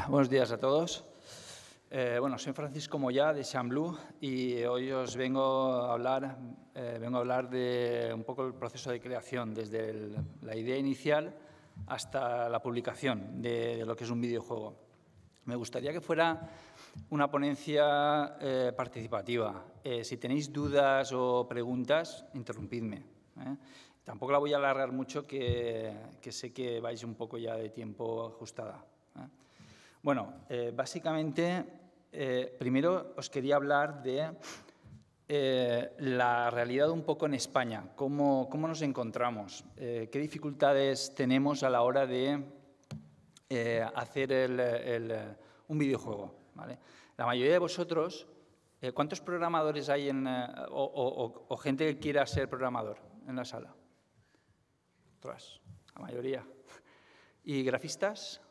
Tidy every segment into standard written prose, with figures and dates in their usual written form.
Buenos días a todos. Soy Francisco Moyá de Xamblú y hoy os vengo a hablar de un poco el proceso de creación, desde la idea inicial hasta la publicación de lo que es un videojuego. Me gustaría que fuera una ponencia participativa. Si tenéis dudas o preguntas, interrumpidme. Tampoco la voy a alargar mucho, que sé que vais un poco ya de tiempo ajustada. Básicamente, primero os quería hablar de la realidad un poco en España, cómo nos encontramos, qué dificultades tenemos a la hora de hacer un videojuego, ¿vale? La mayoría de vosotros, ¿cuántos programadores hay o gente que quiera ser programador en la sala? Otras, la mayoría. ¿Y grafistas?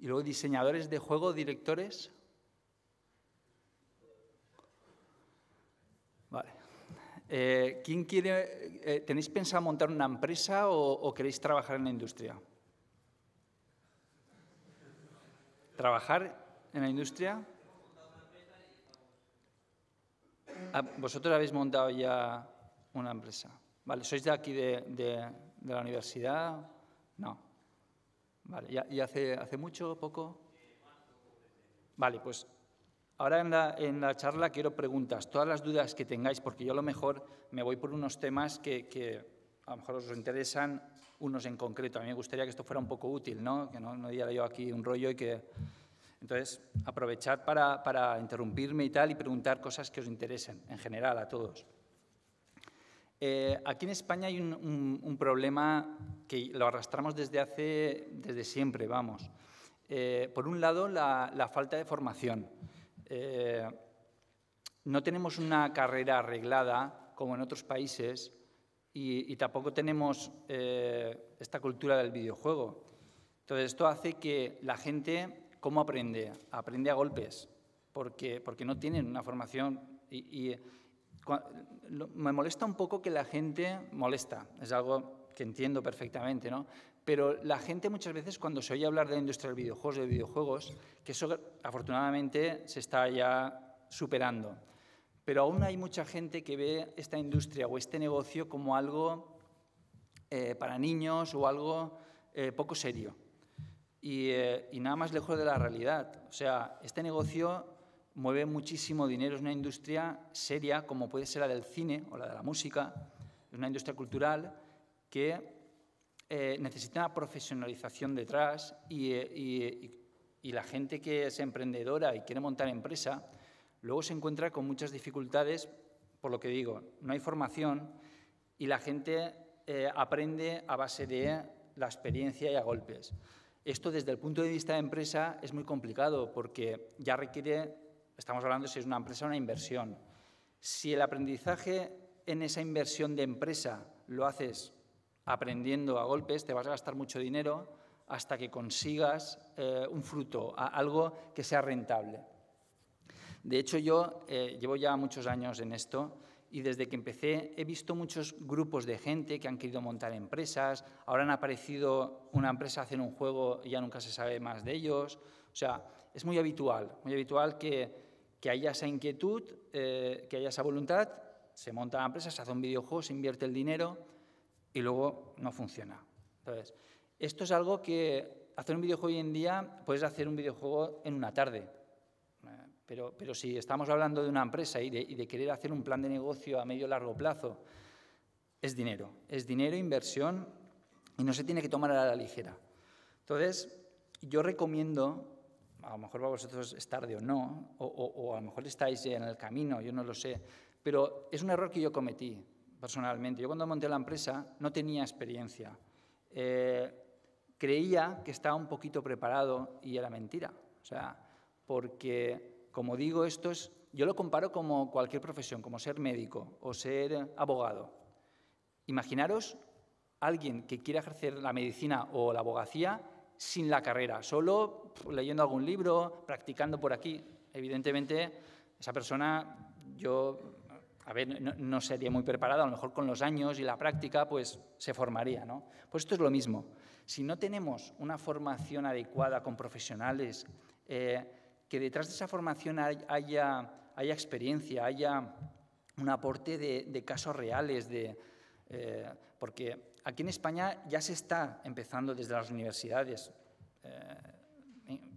Y luego diseñadores de juego, directores. Vale. ¿Quién quiere? ¿Tenéis pensado montar una empresa o queréis trabajar en la industria? ¿Trabajar en la industria? ¿Vosotros habéis montado ya una empresa? Vale. ¿Sois de aquí de la universidad? No. Vale. ¿Y hace mucho o poco? Vale, pues ahora en la charla quiero preguntas, todas las dudas que tengáis, porque yo a lo mejor me voy por unos temas que a lo mejor os interesan, unos en concreto. A mí me gustaría que esto fuera un poco útil, ¿no? Que no diera yo aquí un rollo y que... Entonces, aprovechar para interrumpirme y tal y preguntar cosas que os interesen, en general, a todos. Aquí en España hay un problema que lo arrastramos desde siempre, vamos. Por un lado, la falta de formación. No tenemos una carrera arreglada como en otros países y tampoco tenemos esta cultura del videojuego. Entonces, esto hace que la gente, ¿cómo aprende? Aprende a golpes, porque no tienen una formación me molesta un poco que la gente es algo que entiendo perfectamente, ¿no? Pero la gente muchas veces cuando se oye hablar de la industria del videojuego, de videojuegos, que eso afortunadamente se está ya superando, pero aún hay mucha gente que ve esta industria o este negocio como algo para niños o algo poco serio y nada más lejos de la realidad. O sea, este negocio mueve muchísimo dinero, es una industria seria, como puede ser la del cine o la de la música, es una industria cultural que necesita una profesionalización detrás y la gente que es emprendedora y quiere montar empresa, luego se encuentra con muchas dificultades, por lo que digo, no hay formación y la gente aprende a base de la experiencia y a golpes. Esto desde el punto de vista de empresa es muy complicado porque ya requiere... Estamos hablando de si es una empresa o una inversión. Si el aprendizaje en esa inversión de empresa lo haces aprendiendo a golpes, te vas a gastar mucho dinero hasta que consigas un fruto, algo que sea rentable. De hecho, yo llevo ya muchos años en esto y desde que empecé he visto muchos grupos de gente que han querido montar empresas, ahora han aparecido una empresa a hacer un juego y ya nunca se sabe más de ellos. O sea, es muy habitual que haya esa inquietud, que haya esa voluntad, se monta la empresa, se hace un videojuego, se invierte el dinero y luego no funciona. Entonces, esto es algo que hacer un videojuego hoy en día, puedes hacer un videojuego en una tarde, pero si estamos hablando de una empresa y de querer hacer un plan de negocio a medio y largo plazo, es dinero, inversión y no se tiene que tomar a la ligera. Entonces, yo recomiendo... A lo mejor para vosotros es tarde o no, o a lo mejor estáis en el camino, yo no lo sé, pero es un error que yo cometí personalmente. Yo cuando monté la empresa no tenía experiencia. Creía que estaba un poquito preparado y era mentira. O sea, porque, como digo, yo lo comparo como cualquier profesión, como ser médico o ser abogado. Imaginaros alguien que quiera ejercer la medicina o la abogacía sin la carrera, solo leyendo algún libro, practicando por aquí. Evidentemente, esa persona, a ver, no sería muy preparado, a lo mejor con los años y la práctica pues se formaría, ¿no? Pues esto es lo mismo. Si no tenemos una formación adecuada con profesionales, que detrás de esa formación haya experiencia, haya un aporte de casos reales, porque aquí en España ya se está empezando desde las universidades,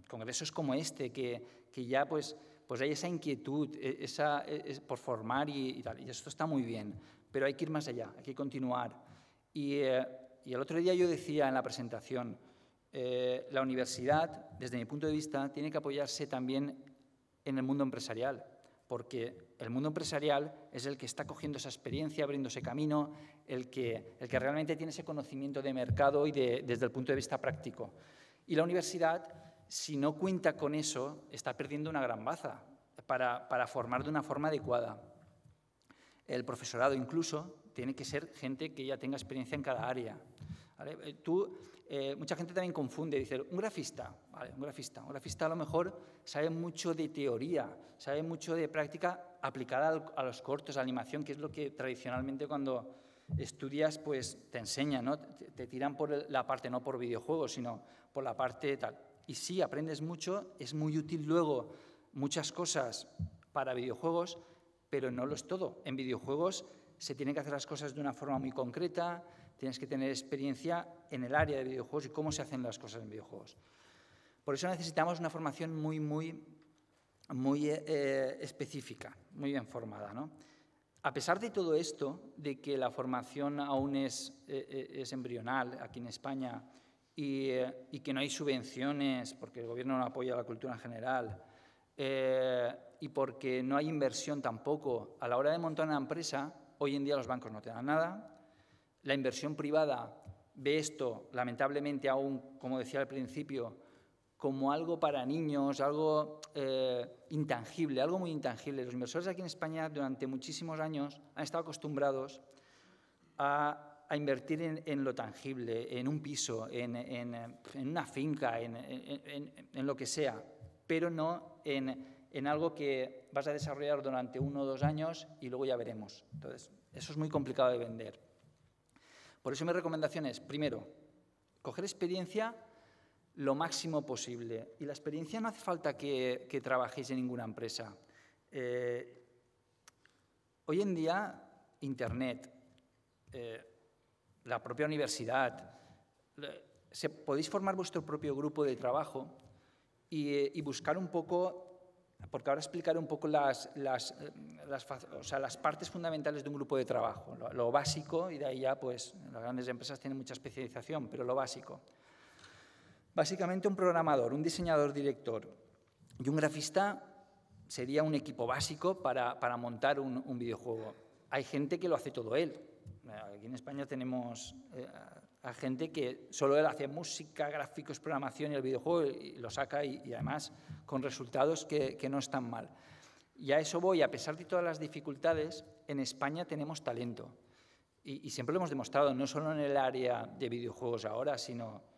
congresos como este, que ya pues hay esa inquietud por formar y tal, y esto está muy bien, pero hay que ir más allá, hay que continuar. Y el otro día yo decía en la presentación, la universidad, desde mi punto de vista, tiene que apoyarse también en el mundo empresarial, porque el mundo empresarial es el que está cogiendo esa experiencia, abriéndose camino, el que realmente tiene ese conocimiento de mercado y desde el punto de vista práctico. Y la universidad, si no cuenta con eso, está perdiendo una gran baza para formar de una forma adecuada. El profesorado incluso tiene que ser gente que ya tenga experiencia en cada área, ¿vale? Mucha gente también confunde, dice, un grafista, ¿vale? Un grafista a lo mejor sabe mucho de teoría, sabe mucho de práctica aplicada a los cortos, a la animación, que es lo que tradicionalmente cuando estudias pues te enseñan, ¿no? Te tiran por la parte, no por videojuegos, sino por la parte tal. Y sí, aprendes mucho, es muy útil luego muchas cosas para videojuegos, pero no lo es todo. En videojuegos se tienen que hacer las cosas de una forma muy concreta, tienes que tener experiencia en el área de videojuegos y cómo se hacen las cosas en videojuegos. Por eso necesitamos una formación muy específica, muy bien formada, ¿no? A pesar de todo esto, de que la formación aún es embrional aquí en España y que no hay subvenciones porque el gobierno no apoya la cultura en general y porque no hay inversión tampoco, a la hora de montar una empresa, hoy en día los bancos no te dan nada. La inversión privada ve esto, lamentablemente aún, como decía al principio, como algo para niños, algo intangible, algo muy intangible. Los inversores aquí en España durante muchísimos años han estado acostumbrados a invertir en lo tangible, en un piso, en una finca, en lo que sea, pero no en algo que vas a desarrollar durante 1 o 2 años y luego ya veremos. Entonces, eso es muy complicado de vender. Por eso mi recomendación es, primero, coger experiencia lo máximo posible. Y la experiencia no hace falta que trabajéis en ninguna empresa. Hoy en día, Internet, la propia universidad, podéis formar vuestro propio grupo de trabajo y buscar un poco, porque ahora explicaré un poco las partes fundamentales de un grupo de trabajo, lo básico, y de ahí ya pues las grandes empresas tienen mucha especialización, pero lo básico. Básicamente un programador, un diseñador, director y un grafista sería un equipo básico para montar un videojuego. Hay gente que lo hace todo él. Aquí en España tenemos a gente que solo él hace música, gráficos, programación y el videojuego y lo saca y además con resultados que no están mal. Y a eso voy, a pesar de todas las dificultades, en España tenemos talento. Y siempre lo hemos demostrado, no solo en el área de videojuegos ahora, sino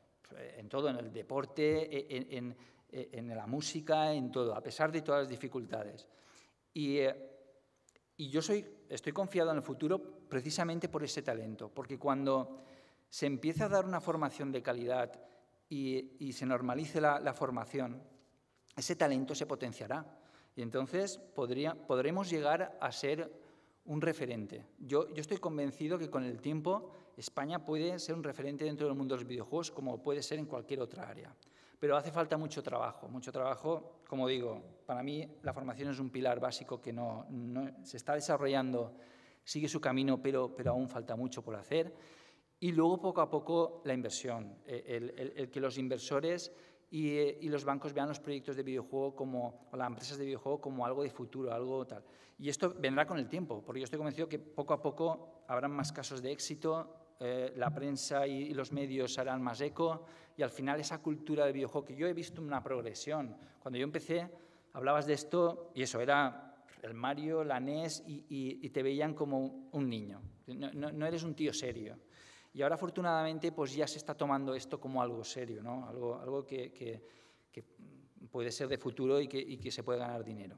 en todo, en el deporte, en la música, en todo, a pesar de todas las dificultades. Y yo estoy confiado en el futuro precisamente por ese talento, porque cuando se empieza a dar una formación de calidad y se normalice la formación, ese talento se potenciará y entonces podremos llegar a ser un referente. Yo estoy convencido que con el tiempo España puede ser un referente dentro del mundo de los videojuegos como puede ser en cualquier otra área. Pero hace falta mucho trabajo, como digo, para mí la formación es un pilar básico que no se está desarrollando, sigue su camino, pero aún falta mucho por hacer. Y luego, poco a poco, la inversión, el que los inversores y los bancos vean los proyectos de videojuego o las empresas de videojuego como algo de futuro, algo tal. Y esto vendrá con el tiempo, porque yo estoy convencido que poco a poco habrán más casos de éxito, la prensa y los medios harán más eco y al final esa cultura del videojuego, que yo he visto una progresión. Cuando yo empecé, hablabas de esto y eso era el Mario, la NES y te veían como un niño. No eres un tío serio. Y ahora, afortunadamente, pues ya se está tomando esto como algo serio, ¿no? Algo que puede ser de futuro y que se puede ganar dinero.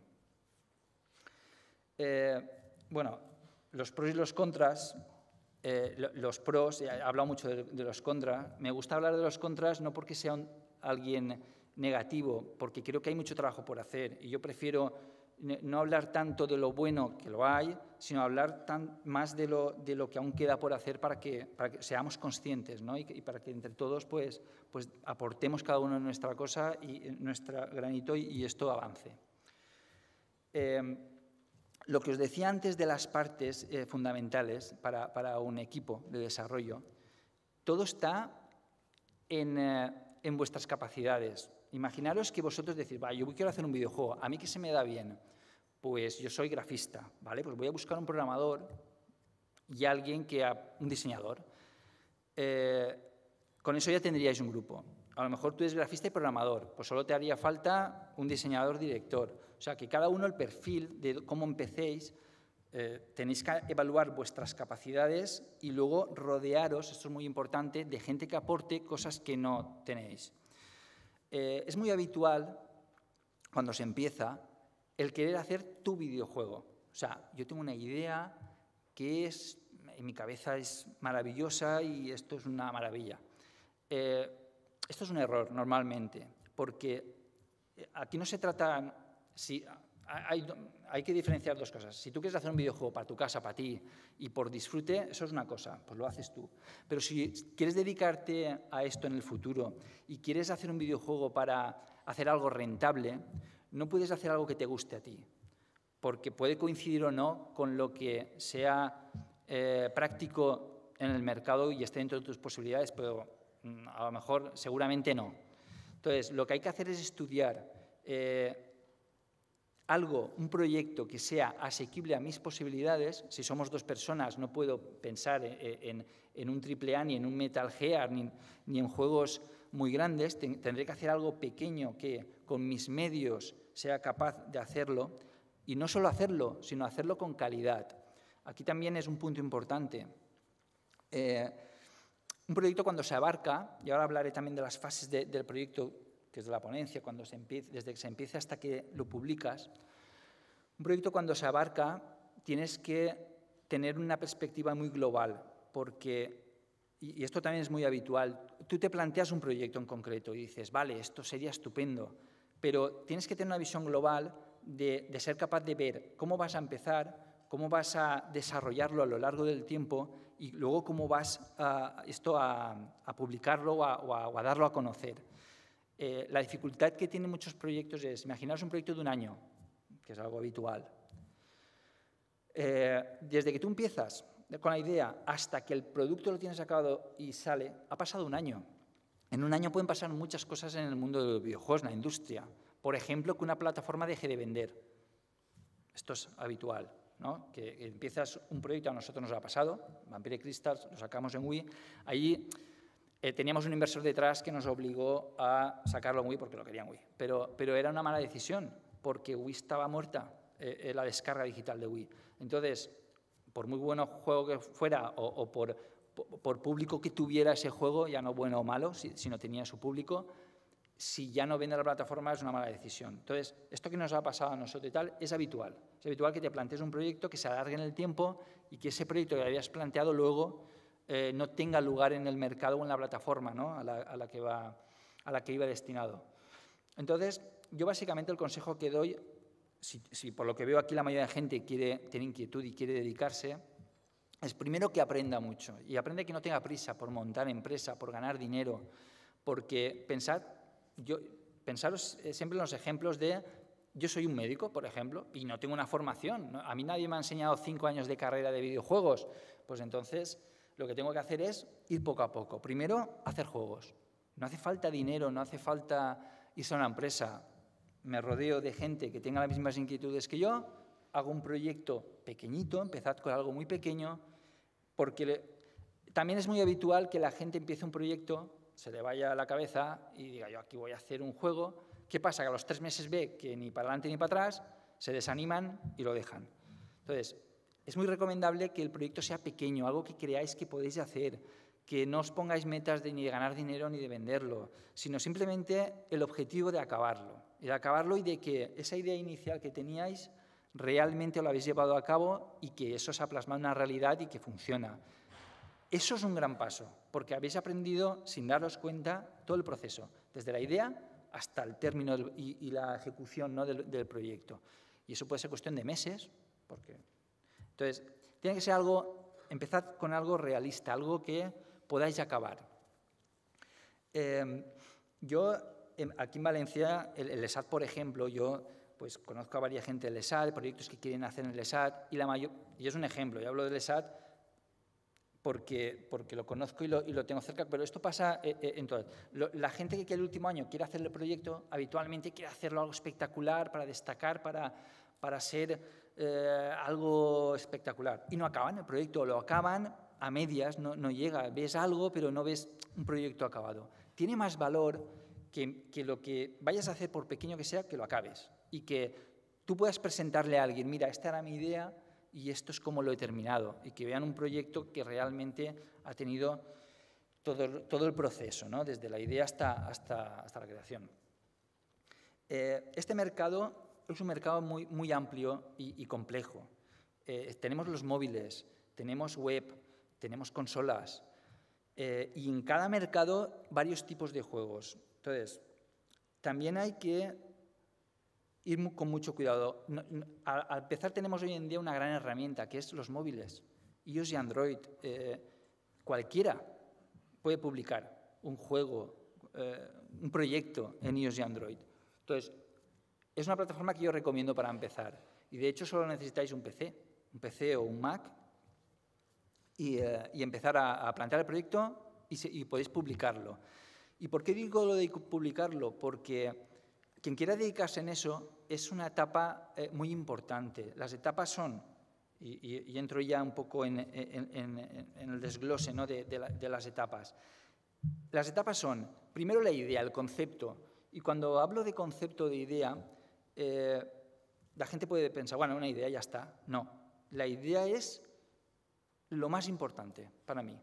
bueno, los pros y los contras. Los pros, he hablado mucho de los contras. Me gusta hablar de los contras no porque sea alguien negativo, porque creo que hay mucho trabajo por hacer y yo prefiero no hablar tanto de lo bueno, que lo hay, sino hablar más de lo que aún queda por hacer para que seamos conscientes, ¿no? y para que entre todos pues aportemos cada uno nuestra cosa y nuestro granito y esto avance. Lo que os decía antes de las partes fundamentales para un equipo de desarrollo, todo está en vuestras capacidades. Imaginaros que vosotros decís, yo quiero hacer un videojuego, ¿a mí qué se me da bien? Pues yo soy grafista, ¿vale? Pues voy a buscar un programador y un diseñador. Con eso ya tendríais un grupo. A lo mejor tú eres grafista y programador, pues solo te haría falta un diseñador director. O sea, que cada uno el perfil de cómo empecéis, tenéis que evaluar vuestras capacidades y luego rodearos, esto es muy importante, de gente que aporte cosas que no tenéis. Es muy habitual, cuando se empieza, el querer hacer tu videojuego. O sea, yo tengo una idea que en mi cabeza es maravillosa y esto es una maravilla. Esto es un error, normalmente, porque aquí no se trata... Hay que diferenciar dos cosas. Si tú quieres hacer un videojuego para tu casa, para ti, y por disfrute, eso es una cosa, pues lo haces tú. Pero si quieres dedicarte a esto en el futuro y quieres hacer un videojuego para hacer algo rentable, no puedes hacer algo que te guste a ti, porque puede coincidir o no con lo que sea práctico en el mercado y esté dentro de tus posibilidades, pero a lo mejor seguramente no. Entonces, lo que hay que hacer es estudiar un proyecto que sea asequible a mis posibilidades. Si somos dos personas, no puedo pensar en un AAA, ni en un Metal Gear, ni en juegos muy grandes. Tendré que hacer algo pequeño que con mis medios sea capaz de hacerlo. Y no solo hacerlo, sino hacerlo con calidad. Aquí también es un punto importante. Un proyecto cuando se abarca, y ahora hablaré también de las fases del proyecto, que es de la ponencia, desde que se empieza hasta que lo publicas. Un proyecto cuando se abarca tienes que tener una perspectiva muy global, porque, y esto también es muy habitual, tú te planteas un proyecto en concreto y dices, vale, esto sería estupendo, pero tienes que tener una visión global de ser capaz de ver cómo vas a empezar, cómo vas a desarrollarlo a lo largo del tiempo y luego cómo vas a publicarlo o a darlo a conocer. La dificultad que tienen muchos proyectos es, imaginaos un proyecto de un año, que es algo habitual. Desde que tú empiezas con la idea hasta que el producto lo tienes acabado y sale, ha pasado un año. En un año pueden pasar muchas cosas en el mundo de los videojuegos, en la industria. Por ejemplo, que una plataforma deje de vender. Esto es habitual, ¿no? Que empiezas un proyecto, a nosotros nos ha pasado, Vampire Crystals, lo sacamos en Wii, allí teníamos un inversor detrás que nos obligó a sacarlo en Wii porque lo querían Wii. Pero era una mala decisión, porque Wii estaba muerta, la descarga digital de Wii. Entonces, por muy bueno juego que fuera o por público que tuviera ese juego, ya no bueno o malo, si no tenía su público, si ya no vende la plataforma es una mala decisión. Entonces, esto que nos ha pasado a nosotros y tal es habitual. Es habitual que te plantees un proyecto que se alargue en el tiempo y que ese proyecto que habías planteado luego no tenga lugar en el mercado o en la plataforma, ¿no? a la que iba destinado. Entonces, yo básicamente el consejo que doy, si por lo que veo aquí la mayoría de gente tiene inquietud y quiere dedicarse, es primero que aprenda mucho y aprende que no tenga prisa por montar empresa, por ganar dinero, porque pensaros siempre en los ejemplos de yo soy un médico, por ejemplo, y no tengo una formación, ¿no? A mí nadie me ha enseñado 5 años de carrera de videojuegos, pues entonces lo que tengo que hacer es ir poco a poco. Primero, hacer juegos. No hace falta dinero, no hace falta irse a una empresa. Me rodeo de gente que tenga las mismas inquietudes que yo, hago un proyecto pequeñito, empezad con algo muy pequeño, porque también es muy habitual que la gente empiece un proyecto, se le vaya a la cabeza y diga, yo aquí voy a hacer un juego. ¿Qué pasa? Que a los 3 meses ve que ni para adelante ni para atrás, se desaniman y lo dejan. Entonces, es muy recomendable que el proyecto sea pequeño, algo que creáis que podéis hacer, que no os pongáis metas ni de ganar dinero ni de venderlo, sino simplemente el objetivo de acabarlo. Y de que esa idea inicial que teníais realmente lo habéis llevado a cabo y que eso se ha plasmado en una realidad y que funciona. Eso es un gran paso, porque habéis aprendido, sin daros cuenta, todo el proceso, desde la idea hasta el término y la ejecución, ¿no?, del proyecto. Y eso puede ser cuestión de meses. Entonces, tiene que ser empezad con algo realista, algo que podáis acabar. Yo, aquí en Valencia, el ESAT, por ejemplo, yo pues conozco a varias gente del ESAT, proyectos que quieren hacer en el ESAT, y es un ejemplo, yo hablo del ESAT porque lo conozco y lo tengo cerca, pero esto pasa en todo. La gente que el último año quiere hacer el proyecto, habitualmente quiere hacerlo algo espectacular, para destacar, para ser algo espectacular. Y no acaban el proyecto, lo acaban a medias, no llega. Ves algo, pero no ves un proyecto acabado. Tiene más valor que lo que vayas a hacer, por pequeño que sea, que lo acabes. Y que tú puedas presentarle a alguien, mira, esta era mi idea y esto es como lo he terminado. Y que vean un proyecto que realmente ha tenido todo el proceso, ¿no?, desde la idea hasta la creación. Este mercado es un mercado muy amplio y complejo. Tenemos los móviles, tenemos web, tenemos consolas, y en cada mercado varios tipos de juegos. Entonces, también hay que ir con mucho cuidado. Al empezar, tenemos hoy en día una gran herramienta, que es los móviles, iOS y Android. Cualquiera puede publicar un juego, un proyecto en iOS y Android. Entonces, es una plataforma que yo recomiendo para empezar. Y de hecho solo necesitáis un PC o un Mac, y empezar a plantear el proyecto y podéis publicarlo. ¿Y por qué digo lo de publicarlo? Porque quien quiera dedicarse en eso es una etapa muy importante. Las etapas son, y entro ya un poco en el desglose, ¿no?, de las etapas. Las etapas son, primero la idea, el concepto. Y cuando hablo de concepto, de idea, la gente puede pensar, bueno, una idea ya está. No, la idea es lo más importante para mí.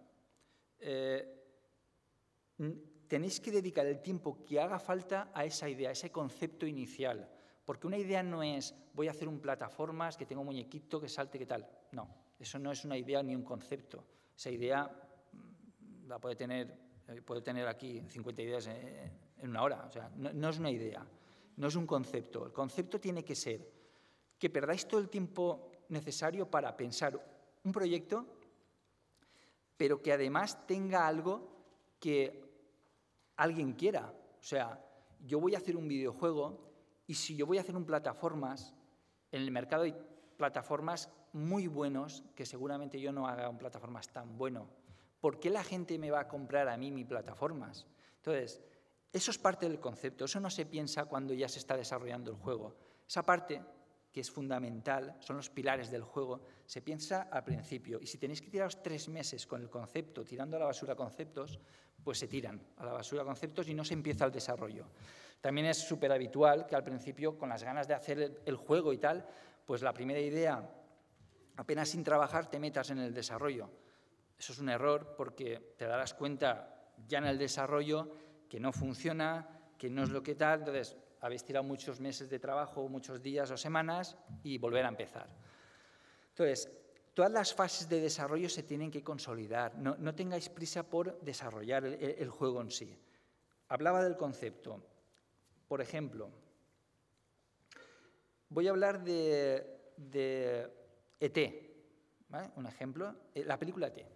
Tenéis que dedicar el tiempo que haga falta a esa idea, a ese concepto inicial. Porque una idea no es, voy a hacer un plataformas, que tenga un muñequito, que salte, que tal. No, eso no es una idea ni un concepto. Esa idea la puede tener aquí 50 ideas en una hora. O sea, no es una idea, no es un concepto. El concepto tiene que ser que perdáis todo el tiempo necesario para pensar un proyecto, pero que además tenga algo que alguien quiera. O sea, yo voy a hacer un videojuego y si yo voy a hacer un plataformas, en el mercado hay plataformas muy buenos que seguramente yo no haga un plataformas tan bueno. ¿Por qué la gente me va a comprar a mí mi plataformas? Entonces, eso es parte del concepto. Eso no se piensa cuando ya se está desarrollando el juego. Esa parte, que es fundamental, son los pilares del juego, se piensa al principio. Y si tenéis que tiraros 3 meses con el concepto, tirando a la basura conceptos, pues se tiran a la basura conceptos y no se empieza el desarrollo. También es súper habitual que al principio, con las ganas de hacer el juego y tal, pues la primera idea, apenas sin trabajar, te metas en el desarrollo. Eso es un error porque te darás cuenta ya en el desarrollo que no funciona, que no es lo que tal, entonces habéis tirado muchos meses de trabajo, muchos días o semanas y volver a empezar. Entonces, todas las fases de desarrollo se tienen que consolidar. No tengáis prisa por desarrollar el juego en sí. Hablaba del concepto. Por ejemplo, voy a hablar de E.T., ¿vale? Un ejemplo, la película E.T.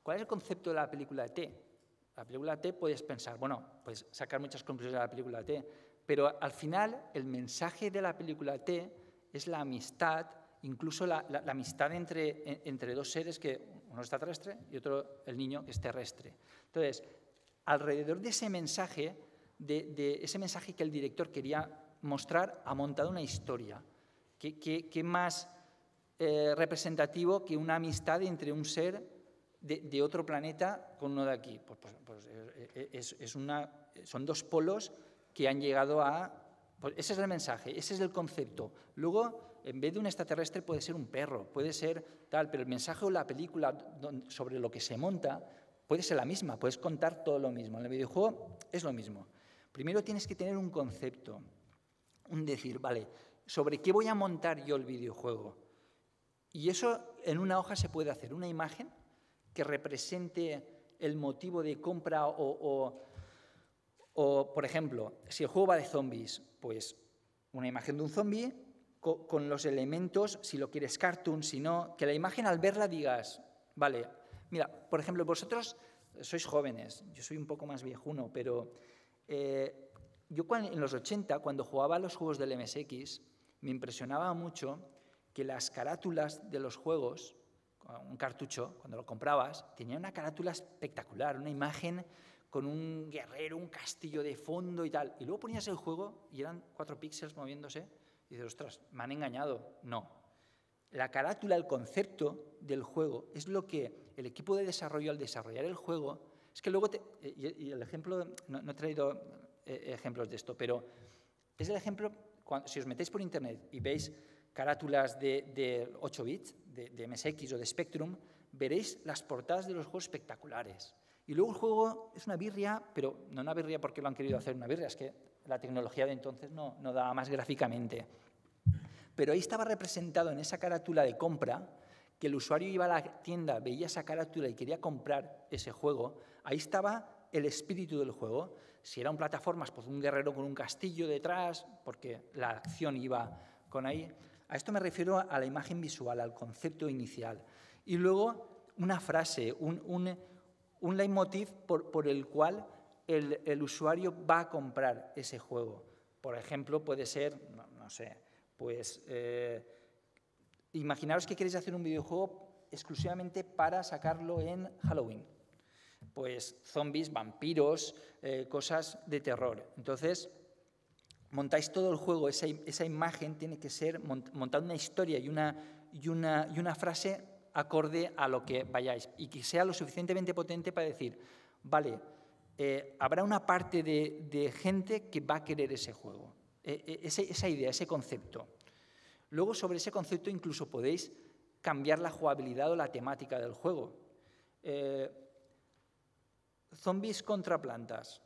¿Cuál es el concepto de la película E.T.? La película E.T. puedes pensar, bueno, puedes sacar muchas conclusiones de la película E.T., pero al final el mensaje de la película E.T. es la amistad, incluso la amistad entre dos seres, que uno es extraterrestre y otro, el niño, que es terrestre. Entonces, alrededor de ese mensaje, de ese mensaje que el director quería mostrar, ha montado una historia. ¿Qué más representativo que una amistad entre un ser de otro planeta con uno de aquí? Son dos polos que han llegado a... Pues ese es el mensaje, ese es el concepto. Luego, en vez de un extraterrestre puede ser un perro, puede ser tal, pero el mensaje o la película sobre lo que se monta puede ser la misma, puedes contar todo lo mismo. En el videojuego es lo mismo. Primero tienes que tener un concepto, un decir, vale, sobre qué voy a montar yo el videojuego. Y eso en una hoja se puede hacer, una imagen que represente el motivo de compra o, por ejemplo, si el juego va de zombies, pues una imagen de un zombie con los elementos, si lo quieres cartoon, si no, que la imagen al verla digas, vale, mira, por ejemplo, vosotros sois jóvenes, yo soy un poco más viejuno, pero yo en los 80, cuando jugaba a los juegos del MSX, me impresionaba mucho que las carátulas de los juegos, un cartucho, cuando lo comprabas, tenía una carátula espectacular, una imagen con un guerrero, un castillo de fondo y tal. Y luego ponías el juego y eran 4 píxeles moviéndose y dices, ostras, me han engañado. No. La carátula, el concepto del juego, es lo que el equipo de desarrollo, al desarrollar el juego, es que luego, y el ejemplo, no he traído ejemplos de esto, pero es el ejemplo, si os metéis por internet y veis carátulas de 8 bits, de MSX o de Spectrum, veréis las portadas de los juegos espectaculares. Y luego el juego es una birria, pero no una birria porque lo han querido hacer una birria, es que la tecnología de entonces no daba más gráficamente. Pero ahí estaba representado en esa carátula de compra, que el usuario iba a la tienda, veía esa carátula y quería comprar ese juego, ahí estaba el espíritu del juego. Si eran plataformas, pues un guerrero con un castillo detrás, porque la acción iba con ahí. A esto me refiero a la imagen visual, al concepto inicial. Y luego una frase, un leitmotiv por el cual el usuario va a comprar ese juego. Por ejemplo, puede ser, no sé, pues imaginaros que queréis hacer un videojuego exclusivamente para sacarlo en Halloween. Pues zombies, vampiros, cosas de terror. Entonces, montáis todo el juego, esa imagen tiene que ser montar una historia y una frase acorde a lo que vayáis y que sea lo suficientemente potente para decir, vale, habrá una parte de gente que va a querer ese juego, esa idea, ese concepto. Luego, sobre ese concepto incluso podéis cambiar la jugabilidad o la temática del juego. Zombies contra plantas.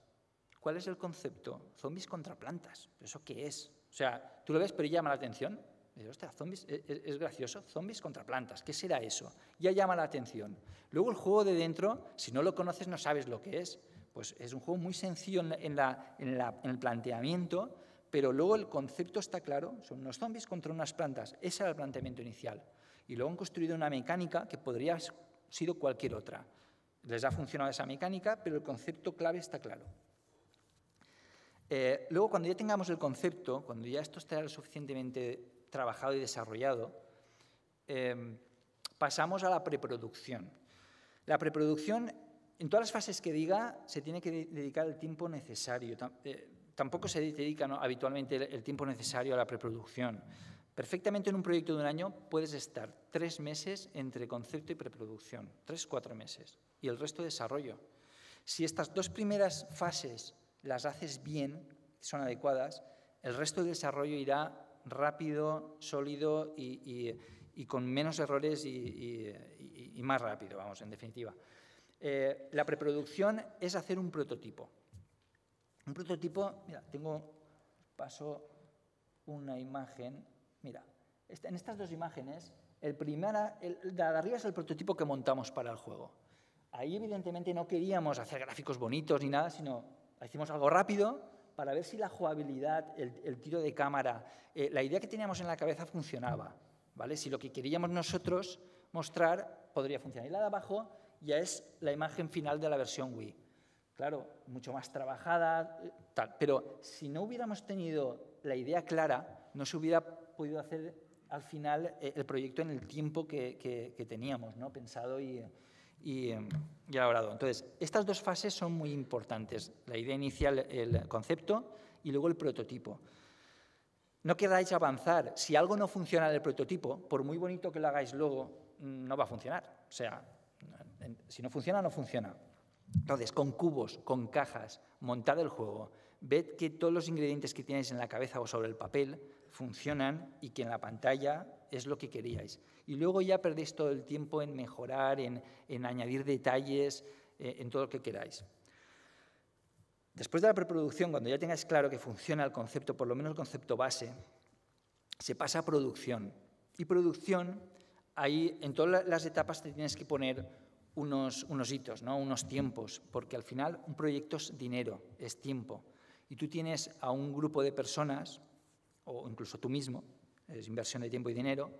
¿Cuál es el concepto? Zombies contra plantas. ¿Eso qué es? O sea, tú lo ves, pero llama la atención. Dices, hostia, zombies, es gracioso. Zombies contra plantas. ¿Qué será eso? Ya llama la atención. Luego el juego de dentro, si no lo conoces, no sabes lo que es. Pues es un juego muy sencillo en el planteamiento, pero luego el concepto está claro. Son unos zombies contra unas plantas. Ese era el planteamiento inicial. Y luego han construido una mecánica que podría haber sido cualquier otra. Les ha funcionado esa mecánica, pero el concepto clave está claro. Luego, cuando ya tengamos el concepto, cuando ya esto esté lo suficientemente trabajado y desarrollado, pasamos a la preproducción. La preproducción, en todas las fases que diga, se tiene que dedicar el tiempo necesario. Tampoco se dedica habitualmente el tiempo necesario a la preproducción. Perfectamente en un proyecto de un año puedes estar 3 meses entre concepto y preproducción, 3-4 meses, y el resto desarrollo. Si estas 2 primeras fases las haces bien, son adecuadas, el resto del desarrollo irá rápido, sólido y con menos errores y más rápido, vamos, en definitiva. La preproducción es hacer un prototipo. Un prototipo, mira, paso una imagen, mira, en estas 2 imágenes, el de arriba es el prototipo que montamos para el juego. Ahí, evidentemente, no queríamos hacer gráficos bonitos ni nada, sino hicimos algo rápido para ver si la jugabilidad, el tiro de cámara, la idea que teníamos en la cabeza funcionaba, ¿vale? Si lo que queríamos nosotros mostrar podría funcionar. Y la de abajo ya es la imagen final de la versión Wii. Claro, mucho más trabajada, tal. Pero si no hubiéramos tenido la idea clara, no se hubiera podido hacer al final el proyecto en el tiempo que teníamos, ¿no? Pensado y elaborado. Entonces, estas 2 fases son muy importantes. La idea inicial, el concepto, y luego el prototipo. No queráis avanzar. Si algo no funciona en el prototipo, por muy bonito que lo hagáis luego, no va a funcionar. O sea, si no funciona, no funciona. Entonces, con cubos, con cajas, montad el juego. Ved que todos los ingredientes que tenéis en la cabeza o sobre el papel funcionan y que en la pantalla es lo que queríais. Y luego ya perdéis todo el tiempo en mejorar, en añadir detalles, en todo lo que queráis. Después de la preproducción, cuando ya tengáis claro que funciona el concepto, por lo menos el concepto base, se pasa a producción. Y producción, ahí en todas las etapas te tienes que poner unos hitos, ¿no? Unos tiempos, porque al final un proyecto es dinero, es tiempo. Y tú tienes a un grupo de personas, o incluso tú mismo, es inversión de tiempo y dinero,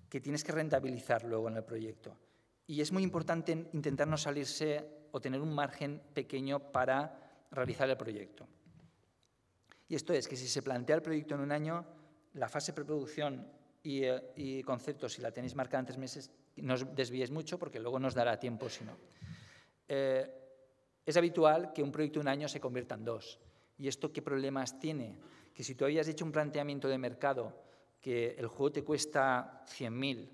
que tienes que rentabilizar luego en el proyecto. Y es muy importante intentar no salirse o tener un margen pequeño para realizar el proyecto. Y esto es que si se plantea el proyecto en un año, la fase preproducción y conceptos, si la tenéis marcada en 3 meses, no os desviéis mucho porque luego nos dará tiempo si no. Es habitual que un proyecto de un año se convierta en 2. ¿Y esto qué problemas tiene? Que si tú habías hecho un planteamiento de mercado que el juego te cuesta 100.000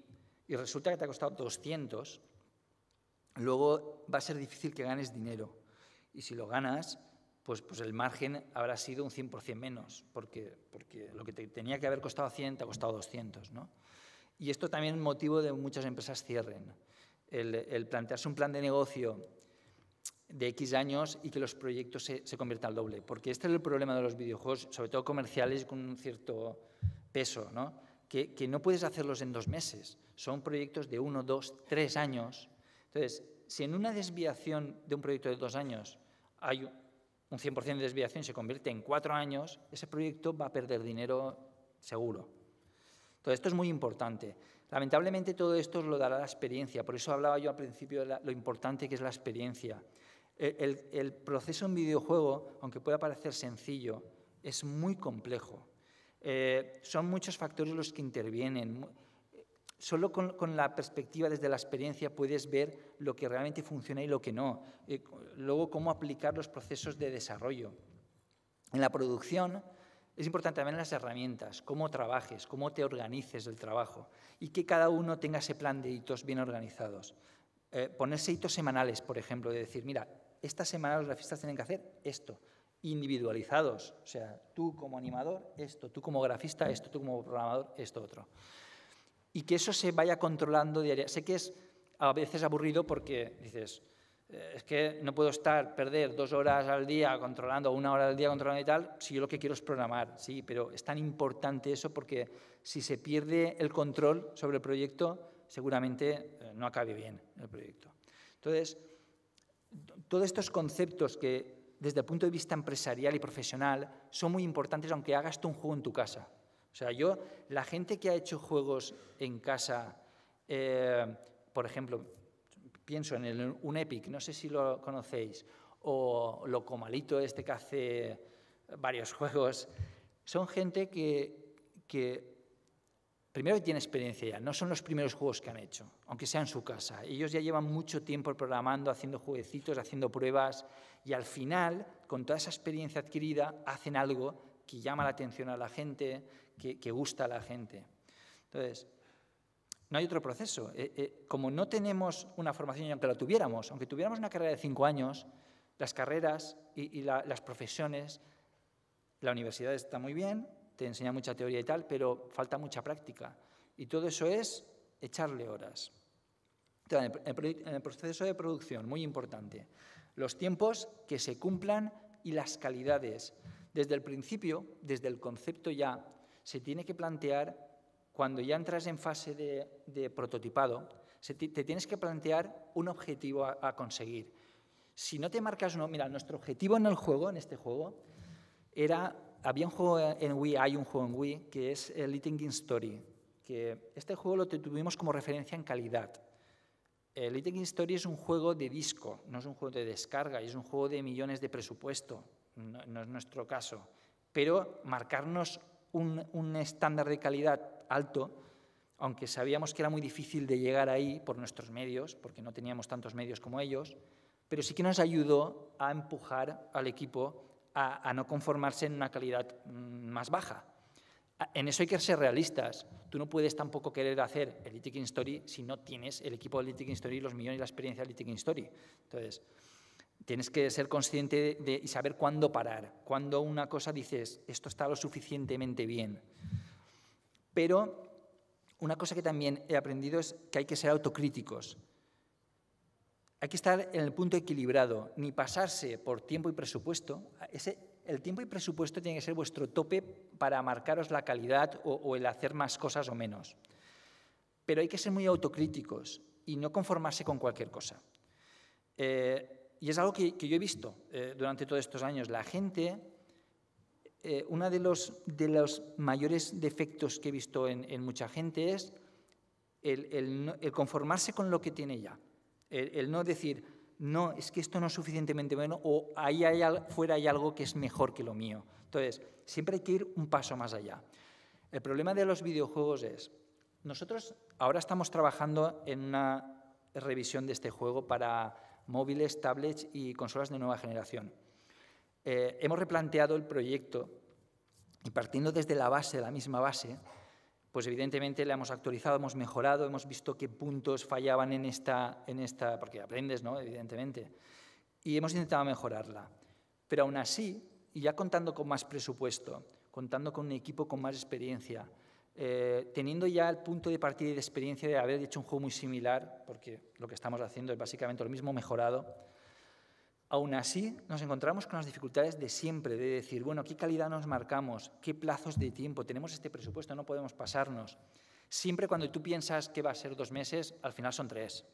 y resulta que te ha costado 200, luego va a ser difícil que ganes dinero. Y si lo ganas, pues el margen habrá sido un 100% menos, porque lo que te tenía que haber costado 100 te ha costado 200, ¿no? Y esto también es motivo de que muchas empresas cierren. El plantearse un plan de negocio de X años y que los proyectos se conviertan al doble. Porque este es el problema de los videojuegos, sobre todo comerciales con un cierto peso, ¿no? Que no puedes hacerlos en 2 meses. Son proyectos de 1, 2, 3 años. Entonces, si en una desviación de un proyecto de 2 años hay un 100% de desviación y se convierte en 4 años, ese proyecto va a perder dinero seguro. Todo esto es muy importante. Lamentablemente todo esto os lo dará la experiencia. Por eso hablaba yo al principio de lo importante que es la experiencia. El proceso en videojuego, aunque pueda parecer sencillo, es muy complejo. Son muchos factores los que intervienen. Solo con la perspectiva desde la experiencia puedes ver lo que realmente funciona y lo que no. Luego, cómo aplicar los procesos de desarrollo. En la producción es importante también las herramientas, cómo trabajes, cómo te organices el trabajo y que cada uno tenga ese plan de hitos bien organizados. Ponerse hitos semanales, por ejemplo, de decir, mira, esta semana los grafistas tienen que hacer esto, individualizados. O sea, tú como animador, esto, tú como grafista, esto, tú como programador, esto, otro. Y que eso se vaya controlando diariamente. Sé que es a veces aburrido porque dices, es que no puedo perder 2 horas al día controlando, 1 hora al día controlando y tal, si yo lo que quiero es programar, sí, pero es tan importante eso porque si se pierde el control sobre el proyecto, seguramente no acabe bien el proyecto. Entonces, todos estos conceptos que desde el punto de vista empresarial y profesional son muy importantes aunque hagas tú un juego en tu casa. O sea, la gente que ha hecho juegos en casa, por ejemplo, pienso en un Epic, no sé si lo conocéis, o Locomalito este que hace varios juegos, son gente que primero tiene experiencia ya, no son los primeros juegos que han hecho, aunque sea en su casa. Ellos ya llevan mucho tiempo programando, haciendo jueguecitos, haciendo pruebas, y al final, con toda esa experiencia adquirida, hacen algo que llama la atención a la gente, que gusta a la gente. Entonces, no hay otro proceso. Como no tenemos una formación, y aunque tuviéramos una carrera de 5 años, las carreras y las profesiones, la universidad está muy bien, te enseña mucha teoría y tal, pero falta mucha práctica. Y todo eso es echarle horas. Entonces, en el proceso de producción, muy importante, los tiempos que se cumplan y las calidades. Desde el principio, desde el concepto ya, se tiene que plantear, cuando ya entras en fase de prototipado, te tienes que plantear un objetivo a conseguir. Si no te marcas uno, mira, nuestro objetivo en este juego, había un juego en Wii, hay un juego en Wii, que es el Eating Story, que este juego lo tuvimos como referencia en calidad. El Eating Story es un juego de disco, no es un juego de descarga, y es un juego de millones de presupuesto, no es nuestro caso, pero marcarnos un estándar de calidad alto, aunque sabíamos que era muy difícil de llegar ahí por nuestros medios, porque no teníamos tantos medios como ellos, pero sí que nos ayudó a empujar al equipo a no conformarse en una calidad más baja. En eso hay que ser realistas. Tú no puedes tampoco querer hacer el Eating Story si no tienes el equipo del Eating Story, los millones y la experiencia del Eating Story. Entonces, tienes que ser consciente y saber cuándo parar, cuándo una cosa dices, esto está lo suficientemente bien. Pero una cosa que también he aprendido es que hay que ser autocríticos. hay que estar en el punto equilibrado, ni pasarse por tiempo y presupuesto. El tiempo y presupuesto tiene que ser vuestro tope para marcaros la calidad o el hacer más cosas o menos. Pero hay que ser muy autocríticos y no conformarse con cualquier cosa. Y es algo que yo he visto durante todos estos años. La gente, uno de los mayores defectos que he visto en mucha gente es el conformarse con lo que tiene ya. El no decir, no, es que esto no es suficientemente bueno o fuera hay algo que es mejor que lo mío. Entonces, siempre hay que ir un paso más allá. El problema de los videojuegos es, nosotros ahora estamos trabajando en una revisión de este juego para móviles, tablets y consolas de nueva generación. Hemos replanteado el proyecto y partiendo desde la base, la misma base, pues evidentemente la hemos actualizado, hemos mejorado, hemos visto qué puntos fallaban en esta porque aprendes, ¿no? Evidentemente, y hemos intentado mejorarla. Pero aún así, y ya contando con más presupuesto, contando con un equipo con más experiencia, teniendo ya el punto de partida y de experiencia de haber hecho un juego muy similar, porque lo que estamos haciendo es básicamente lo mismo mejorado, aún así nos encontramos con las dificultades de siempre, de decir, bueno, ¿qué calidad nos marcamos? ¿Qué plazos de tiempo? Tenemos este presupuesto, no podemos pasarnos. Siempre cuando tú piensas que va a ser 2 meses, al final son 3,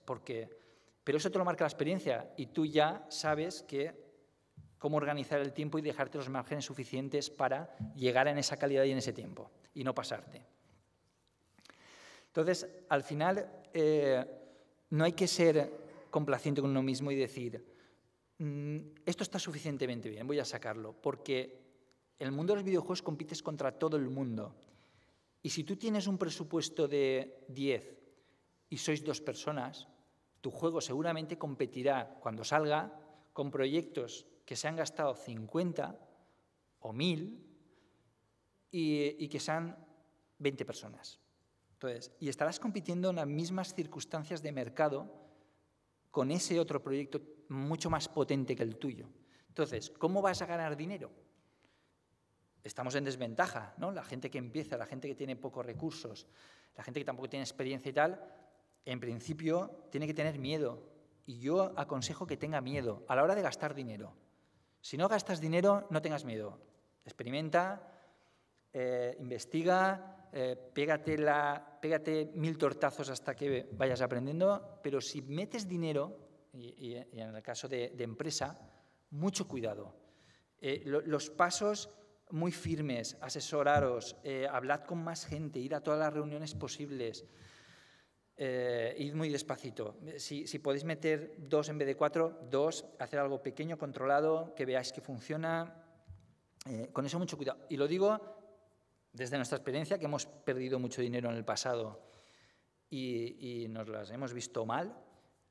pero eso te lo marca la experiencia y tú ya sabes cómo organizar el tiempo y dejarte los márgenes suficientes para llegar en esa calidad y en ese tiempo y no pasarte. Entonces, al final, no hay que ser complaciente con uno mismo y decir, esto está suficientemente bien, voy a sacarlo, porque en el mundo de los videojuegos compites contra todo el mundo. Y si tú tienes un presupuesto de 10 y sois 2 personas, tu juego seguramente competirá cuando salga con proyectos que se han gastado 50 o 1000 y que sean 20 personas. Entonces, y estarás compitiendo en las mismas circunstancias de mercado con ese otro proyecto mucho más potente que el tuyo. Entonces, ¿cómo vas a ganar dinero? Estamos en desventaja, ¿no? La gente que empieza, la gente que tiene pocos recursos, la gente que tampoco tiene experiencia y tal, en principio tiene que tener miedo. Y yo aconsejo que tenga miedo a la hora de gastar dinero. Si no gastas dinero, no tengas miedo. Experimenta, investiga, pégate 1000 tortazos hasta que vayas aprendiendo, pero si metes dinero, y en el caso de empresa, mucho cuidado. Los pasos muy firmes, asesoraros, hablad con más gente, ir a todas las reuniones posibles, id muy despacito. Si podéis meter 2 en vez de 4, 2, hacer algo pequeño, controlado, que veáis que funciona. Con eso mucho cuidado. Y lo digo desde nuestra experiencia, que hemos perdido mucho dinero en el pasado y nos las hemos visto mal,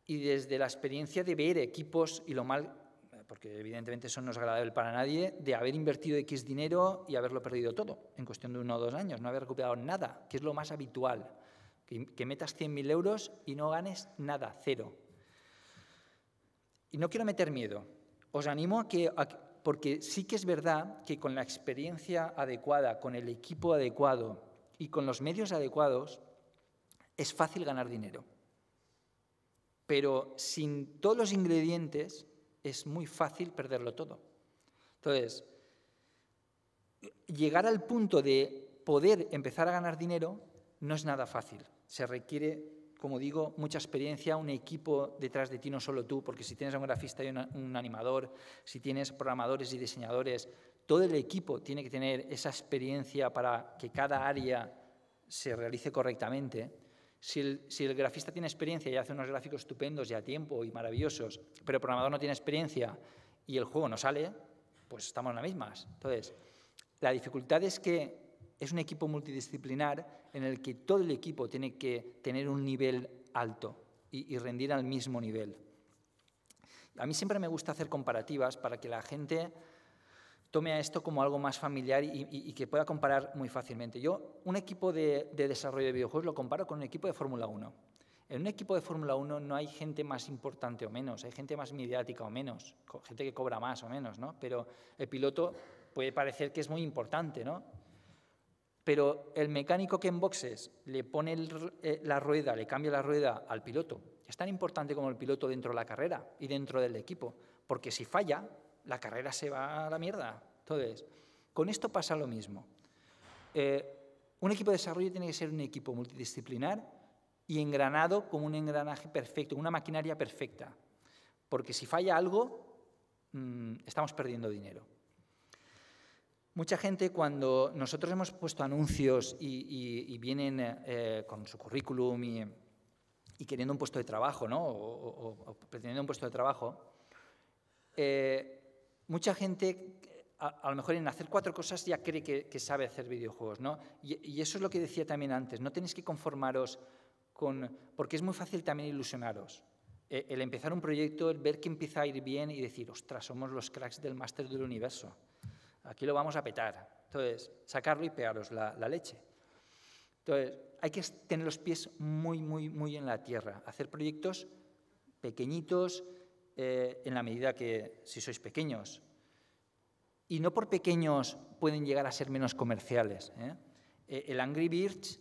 y desde la experiencia de ver equipos y lo mal, porque evidentemente eso no es agradable para nadie, de haber invertido X dinero y haberlo perdido todo en cuestión de 1 o 2 años, no haber recuperado nada, que es lo más habitual, que metas 100.000 euros y no ganes nada, 0. Y no quiero meter miedo, os animo a que porque sí que es verdad que con la experiencia adecuada, con el equipo adecuado y con los medios adecuados, es fácil ganar dinero. Pero sin todos los ingredientes es muy fácil perderlo todo. Entonces, llegar al punto de poder empezar a ganar dinero no es nada fácil. Se requiere, como digo, mucha experiencia, un equipo detrás de ti, no solo tú, porque si tienes a un grafista y un animador, si tienes programadores y diseñadores, todo el equipo tiene que tener esa experiencia para que cada área se realice correctamente. Si el grafista tiene experiencia y hace unos gráficos estupendos y a tiempo y maravillosos, pero el programador no tiene experiencia y el juego no sale, pues estamos en las mismas. Entonces, la dificultad es que es un equipo multidisciplinar en el que todo el equipo tiene que tener un nivel alto y rendir al mismo nivel. A mí siempre me gusta hacer comparativas para que la gente tome a esto como algo más familiar y que pueda comparar muy fácilmente. Yo, un equipo de desarrollo de videojuegos lo comparo con un equipo de Fórmula 1. En un equipo de Fórmula 1 no hay gente más importante o menos, hay gente más mediática o menos, gente que cobra más o menos, ¿no? Pero el piloto puede parecer que es muy importante, ¿no? Pero el mecánico que en boxes le pone la rueda, le cambia la rueda al piloto es tan importante como el piloto dentro de la carrera y dentro del equipo, porque si falla, la carrera se va a la mierda. Entonces, con esto pasa lo mismo. Un equipo de desarrollo tiene que ser un equipo multidisciplinar y engranado como un engranaje perfecto, una maquinaria perfecta, porque si falla algo, estamos perdiendo dinero. Mucha gente, cuando nosotros hemos puesto anuncios y vienen con su currículum y queriendo un puesto de trabajo, ¿no? o pretendiendo un puesto de trabajo, mucha gente, a lo mejor en hacer 4 cosas ya cree que sabe hacer videojuegos, ¿no? Y eso es lo que decía también antes, no tenéis que conformaros porque es muy fácil también ilusionaros. El empezar un proyecto, el ver que empieza a ir bien y decir, ostras, somos los cracks del máster del universo. Aquí lo vamos a petar. Entonces, sacarlo y pegaros la leche. Entonces, hay que tener los pies muy, muy, muy en la tierra. Hacer proyectos pequeñitos en la medida que, si sois pequeños. Y no por pequeños pueden llegar a ser menos comerciales. El Angry Birds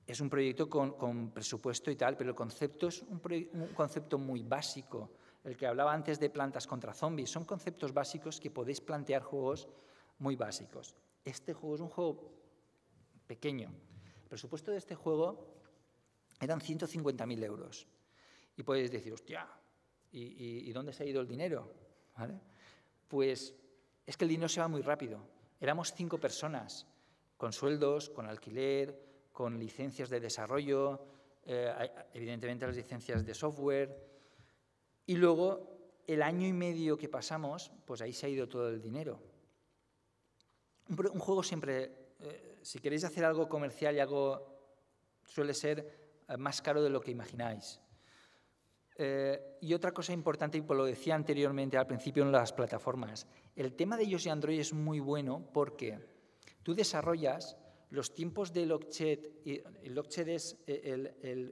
es un proyecto con presupuesto y tal, pero el concepto es un concepto muy básico. El que hablaba antes de plantas contra zombies, son conceptos básicos que podéis plantear juegos muy básicos. Este juego es un juego pequeño. El presupuesto de este juego eran 150.000 euros. Y podéis decir, hostia, ¿y dónde se ha ido el dinero? ¿Vale? Pues es que el dinero se va muy rápido. Éramos 5 personas, con sueldos, con alquiler, con licencias de desarrollo, evidentemente las licencias de software. Y luego, el año y medio que pasamos, pues ahí se ha ido todo el dinero. Un juego siempre, si queréis hacer algo comercial y algo, suele ser más caro de lo que imagináis. Y otra cosa importante, y lo decía anteriormente al principio en las plataformas, el tema de iOS y Android es muy bueno porque tú desarrollas los tiempos de Logchat. El Logchat es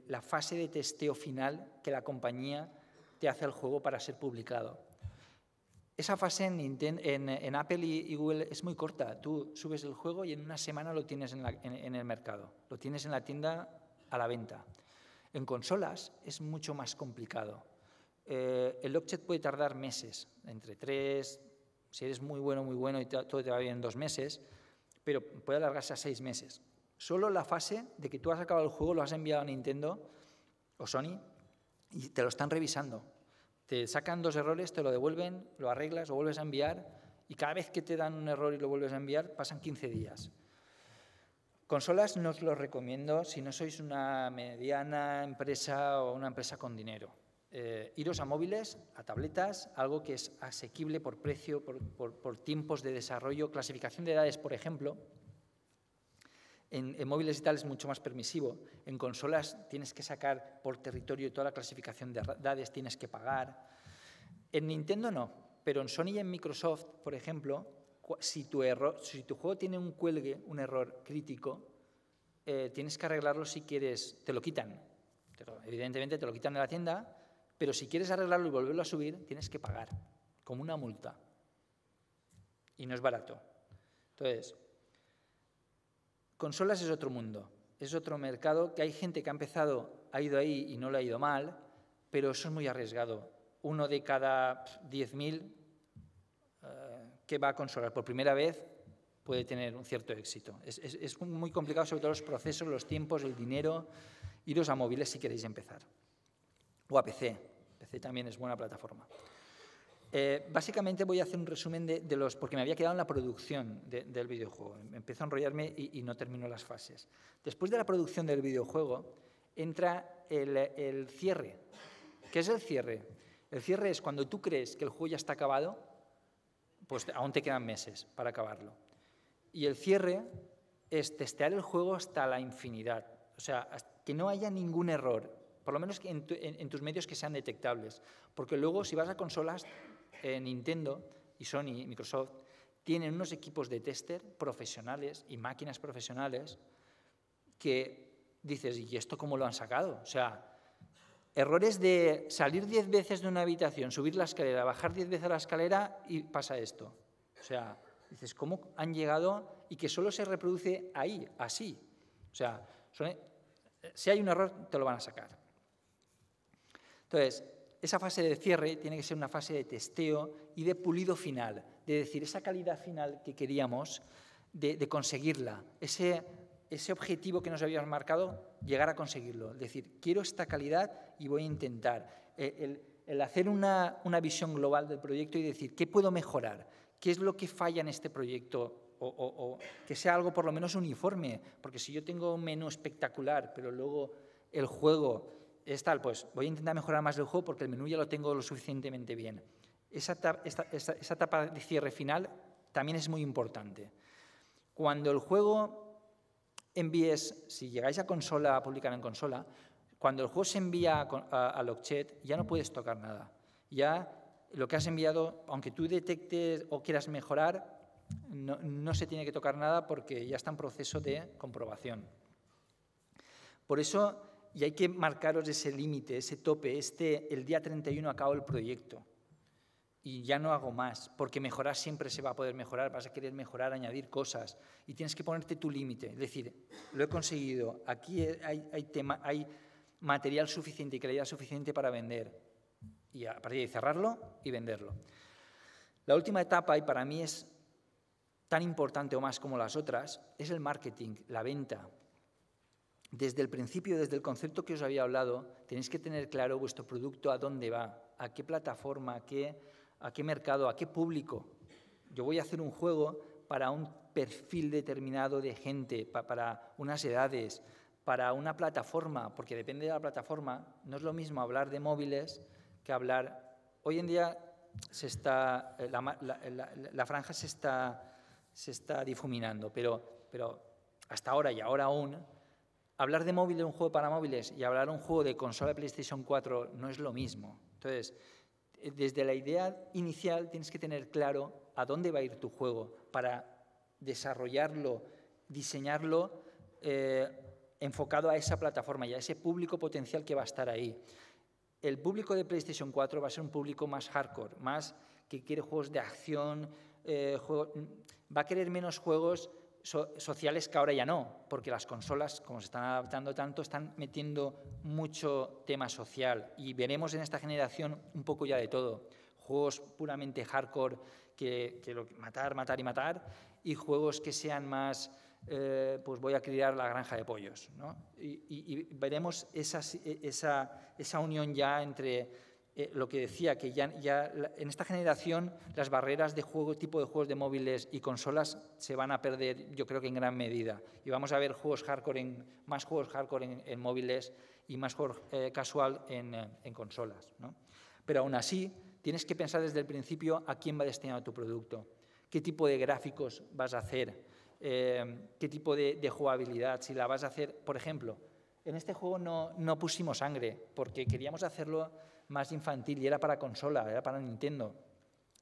la fase de testeo final que la compañía te hace el juego para ser publicado. Esa fase en Apple y Google es muy corta. Tú subes el juego y en una semana lo tienes en el mercado, lo tienes en la tienda a la venta. En consolas es mucho más complicado. El Logchat puede tardar meses, entre 3, si eres muy bueno y todo te va bien en 2 meses, pero puede alargarse a 6 meses. Solo la fase de que tú has acabado el juego, lo has enviado a Nintendo o Sony y te lo están revisando. Te sacan 2 errores, te lo devuelven, lo arreglas, lo vuelves a enviar y cada vez que te dan un error y lo vuelves a enviar, pasan 15 días. Consolas no os lo recomiendo si no sois una mediana empresa o una empresa con dinero. Iros a móviles, a tabletas, algo que es asequible por precio, por tiempos de desarrollo, clasificación de edades, por ejemplo. En móviles y tal es mucho más permisivo. En consolas tienes que sacar por territorio toda la clasificación de edades, tienes que pagar. En Nintendo no, pero en Sony y en Microsoft, por ejemplo, si tu juego tiene un cuelgue, un error crítico, tienes que arreglarlo si quieres, te lo quitan. Evidentemente te lo quitan de la tienda, pero si quieres arreglarlo y volverlo a subir, tienes que pagar, como una multa. Y no es barato. Entonces, consolas es otro mundo, es otro mercado que hay gente que ha ido ahí y no le ha ido mal, pero eso es muy arriesgado. 1 de cada 10.000 que va a consolar por primera vez puede tener un cierto éxito. Es muy complicado, sobre todo los procesos, los tiempos, el dinero. Iros a móviles si queréis empezar. O a PC. PC también es buena plataforma. Básicamente voy a hacer un resumen de los, porque me había quedado en la producción del videojuego. Empiezo a enrollarme y no termino las fases. Después de la producción del videojuego entra el cierre. ¿Qué es el cierre? El cierre es cuando tú crees que el juego ya está acabado, pues aún te quedan meses para acabarlo. Y el cierre es testear el juego hasta la infinidad. O sea, que no haya ningún error, por lo menos en tus medios que sean detectables. Porque luego, si vas a consolas, Nintendo y Sony y Microsoft tienen unos equipos de tester profesionales y máquinas profesionales que dices, ¿y esto cómo lo han sacado? O sea, errores de salir 10 veces de una habitación, subir la escalera, bajar 10 veces la escalera y pasa esto. O sea, dices, ¿cómo han llegado? Y que solo se reproduce ahí, así. O sea, si hay un error, te lo van a sacar. Entonces, esa fase de cierre tiene que ser una fase de testeo y de pulido final, de decir, esa calidad final que queríamos, de conseguirla, ese objetivo que nos habíamos marcado, llegar a conseguirlo. Es decir, quiero esta calidad y voy a intentar. El hacer una visión global del proyecto y decir, ¿qué puedo mejorar? ¿Qué es lo que falla en este proyecto? O que sea algo por lo menos uniforme, porque si yo tengo un menú espectacular, pero luego el juego es tal, pues voy a intentar mejorar más el juego porque el menú ya lo tengo lo suficientemente bien. Esa etapa de cierre final también es muy importante. Cuando el juego envíes, si llegáis a consola, a publicar en consola, cuando el juego se envía a Logchet, ya no puedes tocar nada. Ya lo que has enviado, aunque tú detectes o quieras mejorar, no se tiene que tocar nada porque ya está en proceso de comprobación. Por eso, y hay que marcaros ese límite, ese tope, el día 31 acabo el proyecto y ya no hago más, porque mejorar siempre se va a poder mejorar, vas a querer mejorar, añadir cosas y tienes que ponerte tu límite, es decir, lo he conseguido, aquí hay material suficiente y calidad suficiente para vender y a partir de ahí cerrarlo y venderlo. La última etapa, y para mí es tan importante o más como las otras, es el marketing, la venta. Desde el principio, desde el concepto que os había hablado, tenéis que tener claro vuestro producto a dónde va, a qué plataforma, a qué mercado, a qué público. Yo voy a hacer un juego para un perfil determinado de gente, para unas edades, para una plataforma, porque depende de la plataforma. No es lo mismo hablar de móviles que hablar... Hoy en día la franja se está difuminando, pero hasta ahora y ahora aún, hablar de móvil de un juego para móviles y hablar de un juego de consola de PlayStation 4 no es lo mismo. Entonces, desde la idea inicial tienes que tener claro a dónde va a ir tu juego para desarrollarlo, diseñarlo enfocado a esa plataforma y a ese público potencial que va a estar ahí. El público de PlayStation 4 va a ser un público más hardcore, más que quiere juegos de acción, va a querer menos juegos sociales que ahora ya no, porque las consolas, como se están adaptando tanto, están metiendo mucho tema social y veremos en esta generación un poco ya de todo. Juegos puramente hardcore, matar y matar, y juegos que sean más... pues voy a criar la granja de pollos, ¿no? Y veremos esa unión ya entre lo que decía, que ya en esta generación las barreras de tipo de juegos de móviles y consolas se van a perder, yo creo que en gran medida, y vamos a ver más juegos hardcore en móviles y más juegos casual en consolas, ¿no? Pero aún así tienes que pensar desde el principio a quién va destinado tu producto, qué tipo de gráficos vas a hacer, qué tipo de jugabilidad, si la vas a hacer. Por ejemplo, en este juego no pusimos sangre porque queríamos hacerlo más infantil y era para consola, era para Nintendo.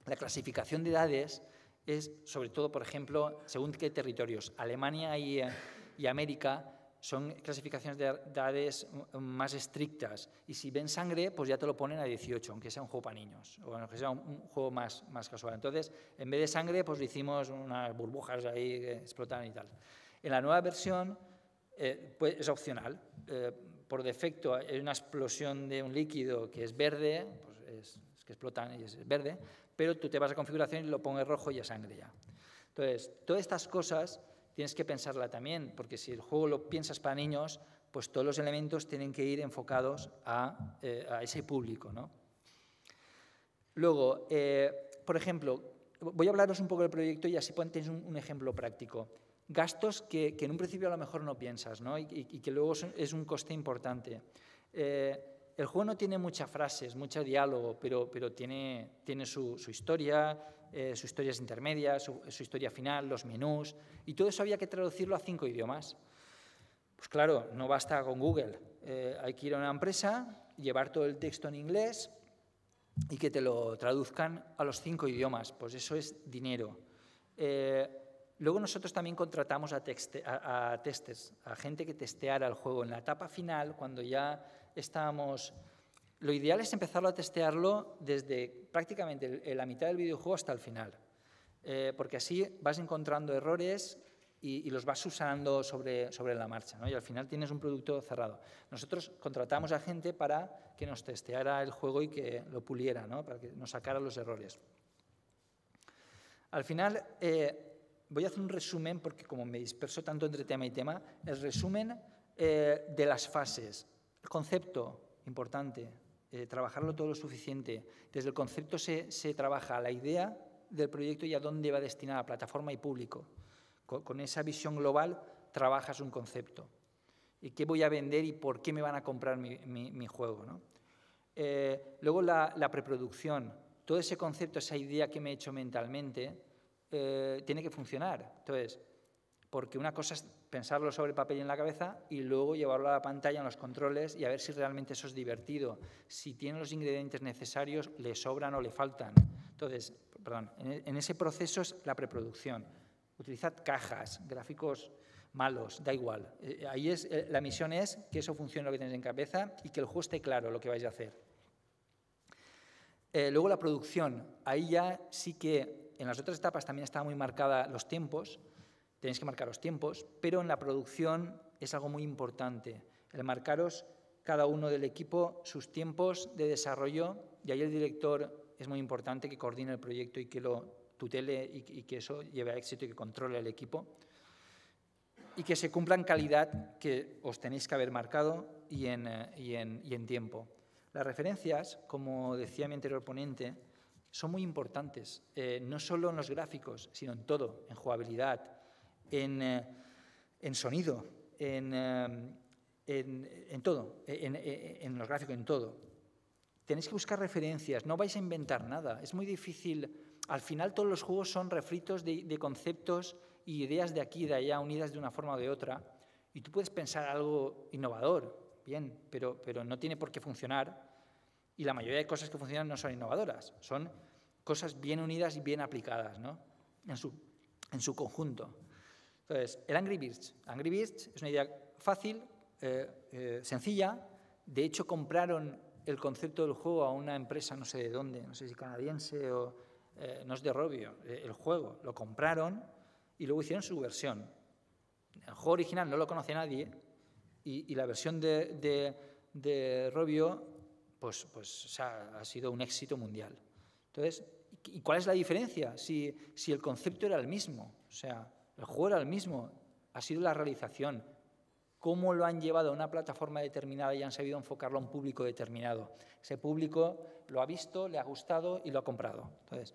La clasificación de edades es, sobre todo, por ejemplo, según qué territorios. Alemania y América son clasificaciones de edades más estrictas y si ven sangre, pues ya te lo ponen a 18, aunque sea un juego para niños o aunque sea un juego más casual. Entonces, en vez de sangre, pues le hicimos unas burbujas ahí que explotan y tal. En la nueva versión pues es opcional. Por defecto hay una explosión de un líquido que es verde, pues es que explotan y es verde, pero tú te vas a configuración y lo pones rojo y es sangre ya. Entonces, todas estas cosas tienes que pensarla también, porque si el juego lo piensas para niños, pues todos los elementos tienen que ir enfocados a ese público, ¿no? Luego, por ejemplo, voy a hablaros un poco del proyecto y así tenéis un ejemplo práctico. Gastos que en un principio a lo mejor no piensas, ¿no? Y que luego es un coste importante. El juego no tiene muchas frases, mucho diálogo, pero tiene su historia, sus historias intermedias, su historia final, los menús, y todo eso había que traducirlo a 5 idiomas. Pues claro, no basta con Google. Hay que ir a una empresa, llevar todo el texto en inglés y que te lo traduzcan a los 5 idiomas. Pues eso es dinero. Luego nosotros también contratamos a testers, a gente que testeara el juego. En la etapa final, cuando ya estábamos... Lo ideal es empezarlo a testearlo desde prácticamente la mitad del videojuego hasta el final, porque así vas encontrando errores y los vas usando sobre la marcha, ¿no? Y al final tienes un producto cerrado. Nosotros contratamos a gente para que nos testeara el juego y que lo puliera, ¿no? Para que nos sacara los errores. Al final, voy a hacer un resumen, porque como me disperso tanto entre tema y tema, el resumen de las fases. El concepto, importante, trabajarlo todo lo suficiente. Desde el concepto se trabaja la idea del proyecto y a dónde va destinada, plataforma y público. Con esa visión global trabajas un concepto. ¿Y qué voy a vender y por qué me van a comprar mi juego, ¿no? Luego la preproducción. Todo ese concepto, esa idea que me he hecho mentalmente, tiene que funcionar. Entonces, porque una cosa es pensarlo sobre papel y en la cabeza y luego llevarlo a la pantalla en los controles y a ver si realmente eso es divertido, si tiene los ingredientes necesarios, le sobran o le faltan. Entonces, perdón, en ese proceso es la preproducción. Utilizad cajas, gráficos malos, da igual. Ahí la misión es que eso funcione lo que tenéis en cabeza y que el juego esté claro lo que vais a hacer. Luego la producción. Ahí ya sí que en las otras etapas también estaba muy marcada los tiempos. Tenéis que marcar los tiempos, pero en la producción es algo muy importante. El marcaros cada uno del equipo sus tiempos de desarrollo y ahí el director es muy importante que coordine el proyecto y que lo tutele y que eso lleve a éxito y que controle el equipo y que se cumpla en calidad que os tenéis que haber marcado y en tiempo. Las referencias, como decía mi anterior ponente, son muy importantes, no solo en los gráficos, sino en todo, en jugabilidad, en sonido, en todo, en los gráficos, en todo. Tenéis que buscar referencias, no vais a inventar nada, es muy difícil. Al final todos los juegos son refritos de conceptos y ideas de aquí y de allá unidas de una forma o de otra y tú puedes pensar algo innovador, bien, pero no tiene por qué funcionar y la mayoría de cosas que funcionan no son innovadoras, son cosas bien unidas y bien aplicadas, ¿no? en su conjunto. Entonces, el Angry Birds. Angry Birds es una idea fácil, sencilla. De hecho, compraron el concepto del juego a una empresa, no sé de dónde, no sé si canadiense o... no es de Rovio, el juego. Lo compraron y luego hicieron su versión. El juego original no lo conoce nadie y la versión de Rovio pues ha sido un éxito mundial. Entonces, ¿y cuál es la diferencia? Si el concepto era el mismo, o sea, el juego era el mismo, ha sido la realización. ¿Cómo lo han llevado a una plataforma determinada y han sabido enfocarlo a un público determinado? Ese público lo ha visto, le ha gustado y lo ha comprado. Entonces,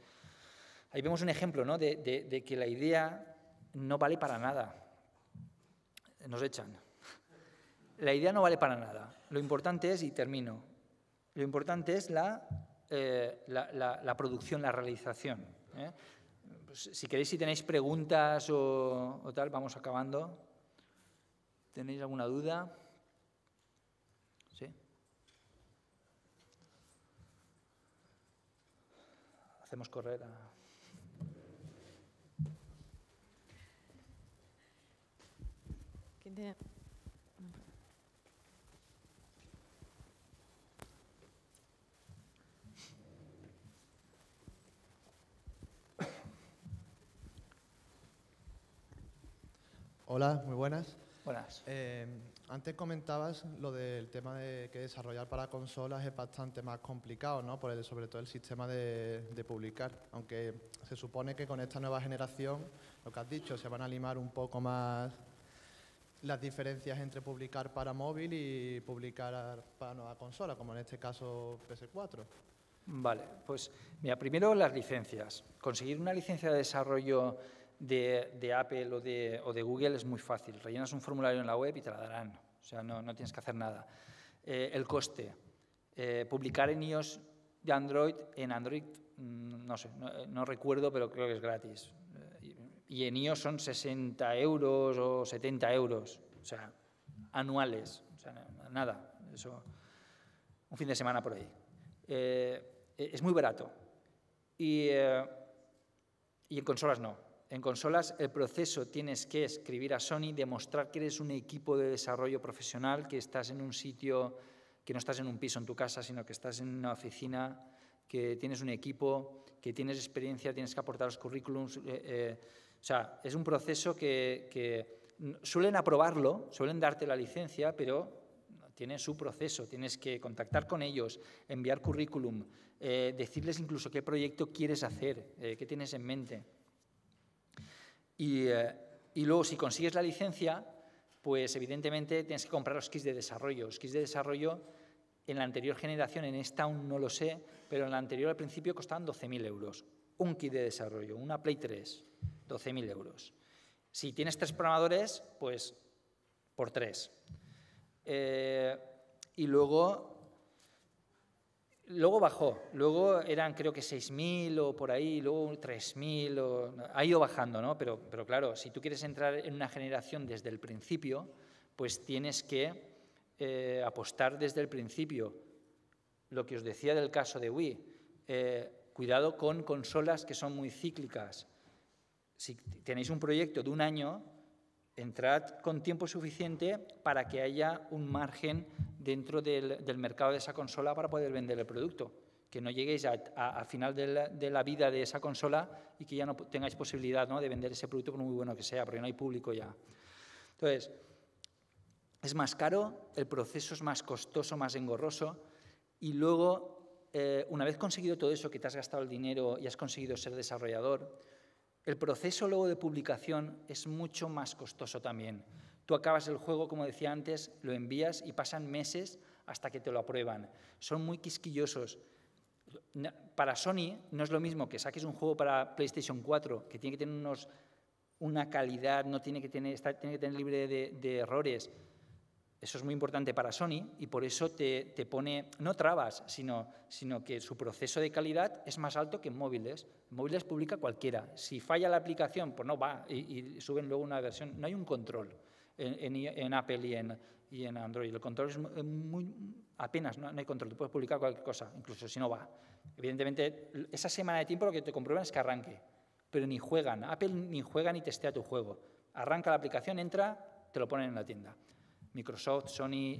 ahí vemos un ejemplo, ¿no? de que la idea no vale para nada. Nos echan. La idea no vale para nada. Lo importante es, y termino, lo importante es la producción, la realización. Pues, si queréis, si tenéis preguntas o tal, vamos acabando. ¿Tenéis alguna duda? ¿Sí? Hacemos correr a... ¿Quién tiene? Hola, muy buenas. Buenas. Antes comentabas lo del tema de que desarrollar para consolas es bastante más complicado, ¿no? Sobre todo el sistema de publicar, aunque se supone que con esta nueva generación, lo que has dicho, se van a limar un poco más las diferencias entre publicar para móvil y publicar para nueva consola, como en este caso PS4. Vale, pues mira, primero las licencias. Conseguir una licencia de desarrollo de Apple o de Google es muy fácil. Rellenas un formulario en la web y te la darán. O sea, no tienes que hacer nada. El coste. Publicar en iOS de Android, no sé, no recuerdo, pero creo que es gratis. Y en iOS son 60 euros o 70 euros, o sea, anuales. O sea, nada, eso, un fin de semana por ahí. Es muy barato. Y en consolas no. En consolas el proceso tienes que escribir a Sony, demostrar que eres un equipo de desarrollo profesional, que estás en un sitio, que no estás en un piso en tu casa, sino que estás en una oficina, que tienes un equipo, que tienes experiencia, tienes que aportar los currículums. O sea, es un proceso que suelen aprobarlo, suelen darte la licencia, pero tiene su proceso. Tienes que contactar con ellos, enviar currículum, decirles incluso qué proyecto quieres hacer, qué tienes en mente. Y luego, si consigues la licencia, pues evidentemente tienes que comprar los kits de desarrollo. Los kits de desarrollo en la anterior generación, en esta aún no lo sé, pero en la anterior al principio costaban 12.000 euros. Un kit de desarrollo, una Play 3, 12.000 euros. Si tienes 3 programadores, pues por 3. Y luego bajó. Luego eran creo que 6.000 o por ahí, luego 3.000. Ha ido bajando, ¿no? Pero claro, si tú quieres entrar en una generación desde el principio, pues tienes que apostar desde el principio. Lo que os decía del caso de Wii, cuidado con consolas que son muy cíclicas. Si tenéis un proyecto de un año, entrad con tiempo suficiente para que haya un margen dentro del mercado de esa consola para poder vender el producto. Que no lleguéis a final de la vida de esa consola y que ya no tengáis posibilidad, ¿no?, de vender ese producto por muy bueno que sea, porque no hay público ya. Entonces, es más caro, el proceso es más costoso, más engorroso, y luego, una vez conseguido todo eso, que te has gastado el dinero y has conseguido ser desarrollador, el proceso luego de publicación es mucho más costoso también. Tú acabas el juego, como decía antes, lo envías y pasan meses hasta que te lo aprueban. Son muy quisquillosos. Para Sony no es lo mismo que saques un juego para PlayStation 4, que tiene que tener una calidad, tiene que tener libre de errores. Eso es muy importante para Sony y por eso te pone, no trabas, sino que su proceso de calidad es más alto que en móviles. En móviles publica cualquiera. Si falla la aplicación, pues no va y suben luego una versión. No hay un control en Apple y en Android. El control es apenas, no hay control. Tú puedes publicar cualquier cosa, incluso si no va. Evidentemente, esa semana de tiempo lo que te comprueban es que arranque, pero ni juegan. Apple ni juega ni testea tu juego. Arranca la aplicación, entra, te lo ponen en la tienda. Microsoft, Sony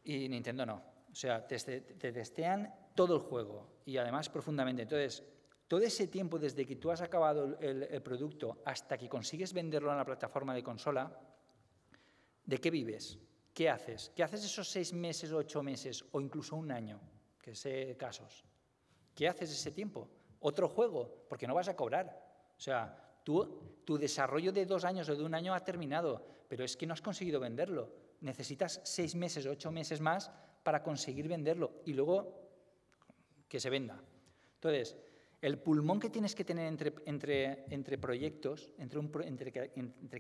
y Nintendo no. O sea, te testean todo el juego y además profundamente. Entonces, todo ese tiempo desde que tú has acabado el producto hasta que consigues venderlo en la plataforma de consola, ¿de qué vives? ¿Qué haces? ¿Qué haces esos 6 meses, 8 meses o incluso un año? Que sé casos. ¿Qué haces ese tiempo? ¿Otro juego? Porque no vas a cobrar. O sea, tu desarrollo de 2 años o de un año ha terminado, pero es que no has conseguido venderlo. Necesitas 6 meses o 8 meses más para conseguir venderlo y luego que se venda. Entonces, el pulmón que tienes que tener entre proyectos, entre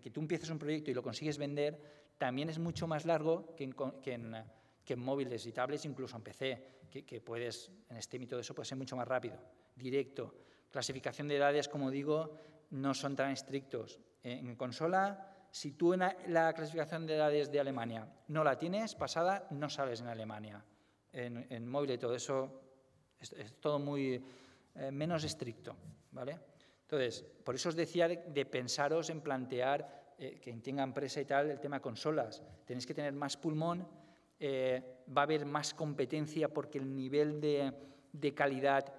que tú empieces un proyecto y lo consigues vender, también es mucho más largo que en móviles y tablets, incluso en PC, que puedes, en Steam y todo eso, puede ser mucho más rápido, directo. Clasificación de edades, como digo, no son tan estrictos. En consola, si tú en la clasificación de edades de Alemania no la tienes pasada, no sales en Alemania. En móvil y todo eso es todo muy menos estricto, ¿vale? Entonces, por eso os decía de pensaros en plantear, quien tenga empresa y tal, el tema consolas. Tenéis que tener más pulmón, va a haber más competencia porque el nivel de calidad...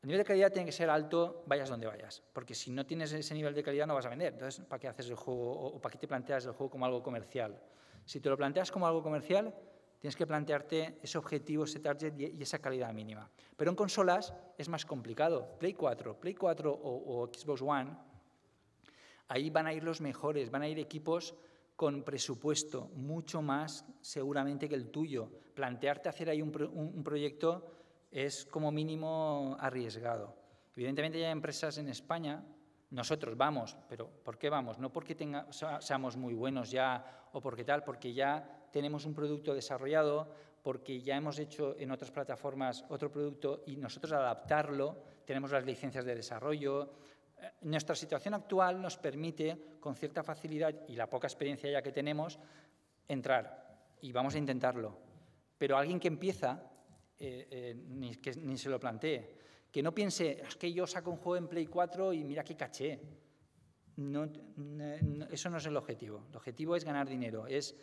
El nivel de calidad tiene que ser alto, vayas donde vayas, porque si no tienes ese nivel de calidad no vas a vender. Entonces, ¿para qué haces el juego o para qué te planteas el juego como algo comercial? Si te lo planteas como algo comercial, tienes que plantearte ese objetivo, ese target y esa calidad mínima. Pero en consolas es más complicado. Play 4 o Xbox One, ahí van a ir los mejores, van a ir equipos con presupuesto mucho más seguramente que el tuyo. Plantearte hacer ahí un proyecto es como mínimo arriesgado. Evidentemente ya hay empresas en España, nosotros vamos, pero ¿por qué vamos? No porque seamos muy buenos ya o porque tal, porque ya tenemos un producto desarrollado, porque ya hemos hecho en otras plataformas otro producto y nosotros adaptarlo, tenemos las licencias de desarrollo. Nuestra situación actual nos permite, con cierta facilidad y la poca experiencia ya que tenemos, entrar y vamos a intentarlo. Pero alguien que empieza... que ni se lo plantee, que no piense, es que yo saco un juego en Play 4 y mira qué caché. No, eso no es el objetivo. El objetivo es ganar dinero, es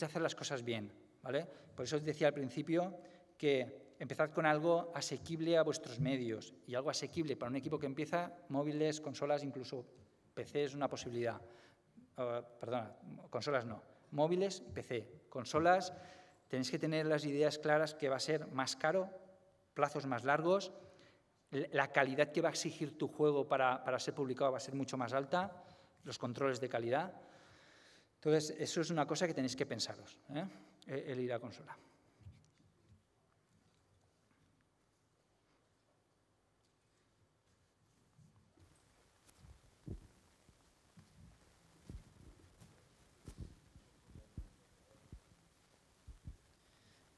hacer las cosas bien, ¿vale? Por eso os decía al principio que empezad con algo asequible a vuestros medios y algo asequible para un equipo que empieza, móviles, consolas, incluso PC es una posibilidad. Perdona, consolas no, móviles, PC. Consolas, tenéis que tener las ideas claras que va a ser más caro, plazos más largos, la calidad que va a exigir tu juego para ser publicado va a ser mucho más alta, los controles de calidad. Entonces, eso es una cosa que tenéis que pensaros, el ir a consola.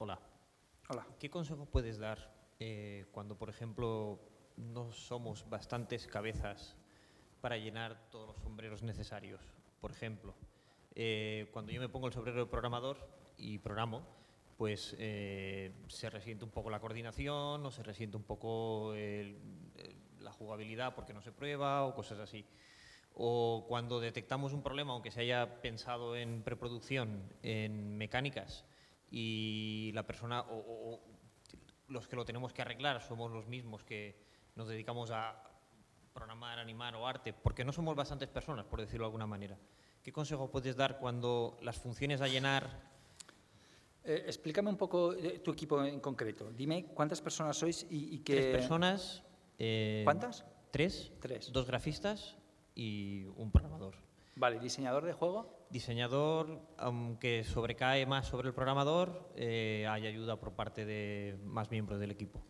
Hola. Hola. ¿Qué consejo puedes dar cuando, por ejemplo, no somos bastantes cabezas para llenar todos los sombreros necesarios? Por ejemplo, cuando yo me pongo el sombrero de programador y programo, pues se resiente un poco la coordinación o se resiente un poco la jugabilidad porque no se prueba o cosas así. O cuando detectamos un problema, aunque se haya pensado en preproducción, en mecánicas, y la persona o los que lo tenemos que arreglar somos los mismos que nos dedicamos a programar, animar o arte, porque no somos bastantes personas, por decirlo de alguna manera. ¿Qué consejo puedes dar cuando las funciones a llenar? Explícame un poco tu equipo en concreto. Dime cuántas personas sois y qué... 3 personas. ¿Cuántas? 3. 3. 2 grafistas y un programador. Vale, ¿diseñador de juego? Diseñador, aunque sobrecae más sobre el programador, hay ayuda por parte de más miembros del equipo.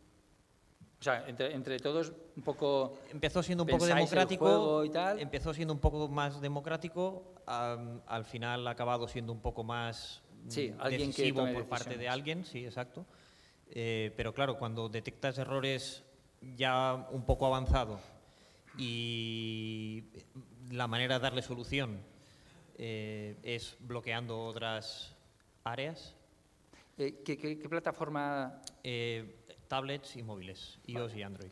O sea, entre todos un poco... Empezó siendo un poco pensáis el democrático, juego y tal. empezó siendo un poco más democrático, al final ha acabado siendo un poco más alguien que decisivo tome por parte de decisiones. alguien, sí, exacto. Pero claro, cuando detectas errores ya un poco avanzado y la manera de darle solución es bloqueando otras áreas. ¿Qué plataforma? Tablets y móviles, iOS y Android.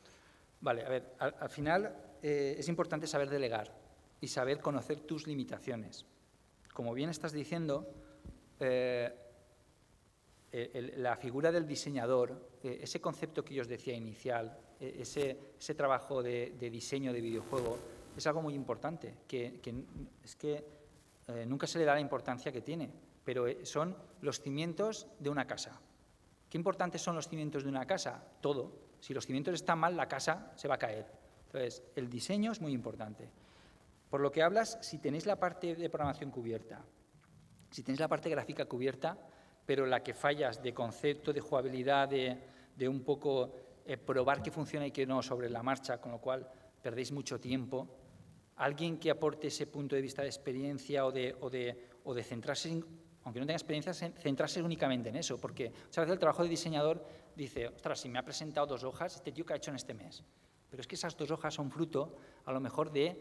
Vale, a ver, al final es importante saber delegar y saber conocer tus limitaciones. Como bien estás diciendo, la figura del diseñador, ese concepto que yo os decía inicial, ese trabajo de diseño de videojuego, es algo muy importante, que nunca se le da la importancia que tiene, pero son los cimientos de una casa. ¿Qué importantes son los cimientos de una casa? Todo. Si los cimientos están mal, la casa se va a caer. Entonces, el diseño es muy importante. Por lo que hablas, si tenéis la parte de programación cubierta, si tenéis la parte gráfica cubierta, pero la que fallas de concepto, de jugabilidad, de un poco probar que funciona y que no sobre la marcha, con lo cual perdéis mucho tiempo, alguien que aporte ese punto de vista de experiencia o de centrarse en, aunque no tenga experiencia, centrarse únicamente en eso, porque muchas veces el trabajo de diseñador dice, ostras, si me ha presentado 2 hojas, este tío que ha hecho en este mes. Pero es que esas 2 hojas son fruto, a lo mejor, de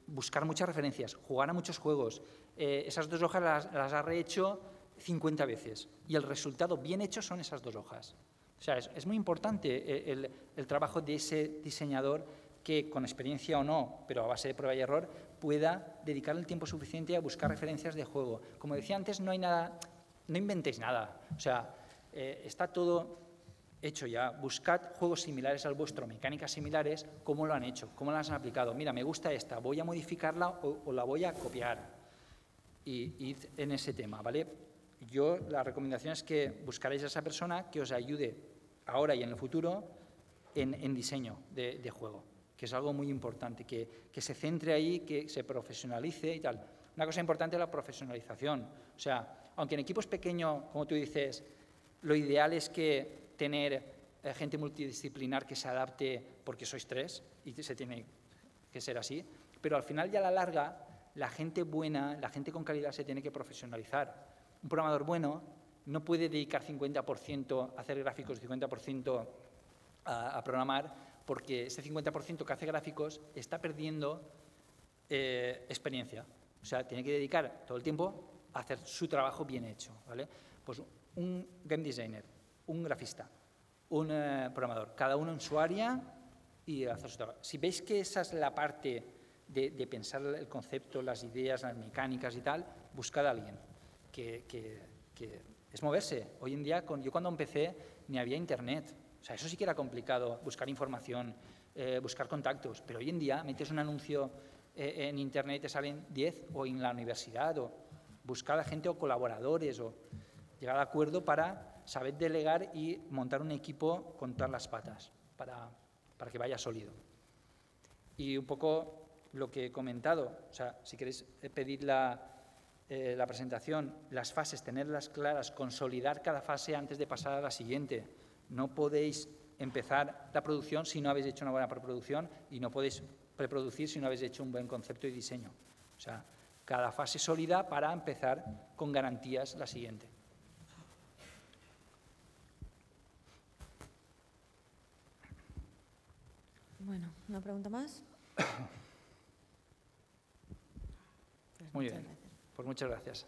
buscar muchas referencias, jugar a muchos juegos. Esas 2 hojas las ha rehecho 50 veces y el resultado bien hecho son esas 2 hojas. O sea, es muy importante el trabajo de ese diseñador que, con experiencia o no, pero a base de prueba y error, pueda dedicar el tiempo suficiente a buscar referencias de juego. Como decía antes, no hay nada, no inventéis nada. O sea, está todo hecho ya. Buscad juegos similares al vuestro, mecánicas similares, cómo lo han hecho, cómo las han aplicado. Mira, me gusta esta, voy a modificarla o la voy a copiar. Y id en ese tema, ¿vale? Yo, la recomendación es que buscaréis a esa persona que os ayude ahora y en el futuro en diseño de juego, que es algo muy importante, que se centre ahí, que se profesionalice y tal. Una cosa importante es la profesionalización. O sea, aunque en equipos pequeños, como tú dices, lo ideal es que tener gente multidisciplinar que se adapte porque sois 3 y se tiene que ser así, pero al final y a la larga, la gente buena, la gente con calidad se tiene que profesionalizar. Un programador bueno no puede dedicar 50% a hacer gráficos y 50% a programar, porque ese 50% que hace gráficos está perdiendo experiencia. O sea, tiene que dedicar todo el tiempo a hacer su trabajo bien hecho, ¿vale? Pues un game designer, un grafista, un programador, cada uno en su área y hacer su trabajo. Si veis que esa es la parte de pensar el concepto, las ideas, las mecánicas y tal, buscad a alguien que es moverse. Hoy en día, yo cuando empecé ni había internet. O sea, eso sí que era complicado, buscar información, buscar contactos. Pero hoy en día metes un anuncio en internet y te salen 10, o en la universidad, o buscar a gente o colaboradores, o llegar a acuerdo para saber delegar y montar un equipo con todas las patas, para que vaya sólido. Y un poco lo que he comentado, o sea, si queréis pedir la presentación, las fases, tenerlas claras, consolidar cada fase antes de pasar a la siguiente. No podéis empezar la producción si no habéis hecho una buena preproducción, y no podéis preproducir si no habéis hecho un buen concepto y diseño. O sea, cada fase sólida para empezar con garantías la siguiente. Bueno, ¿una pregunta más? Muy bien, pues muchas gracias.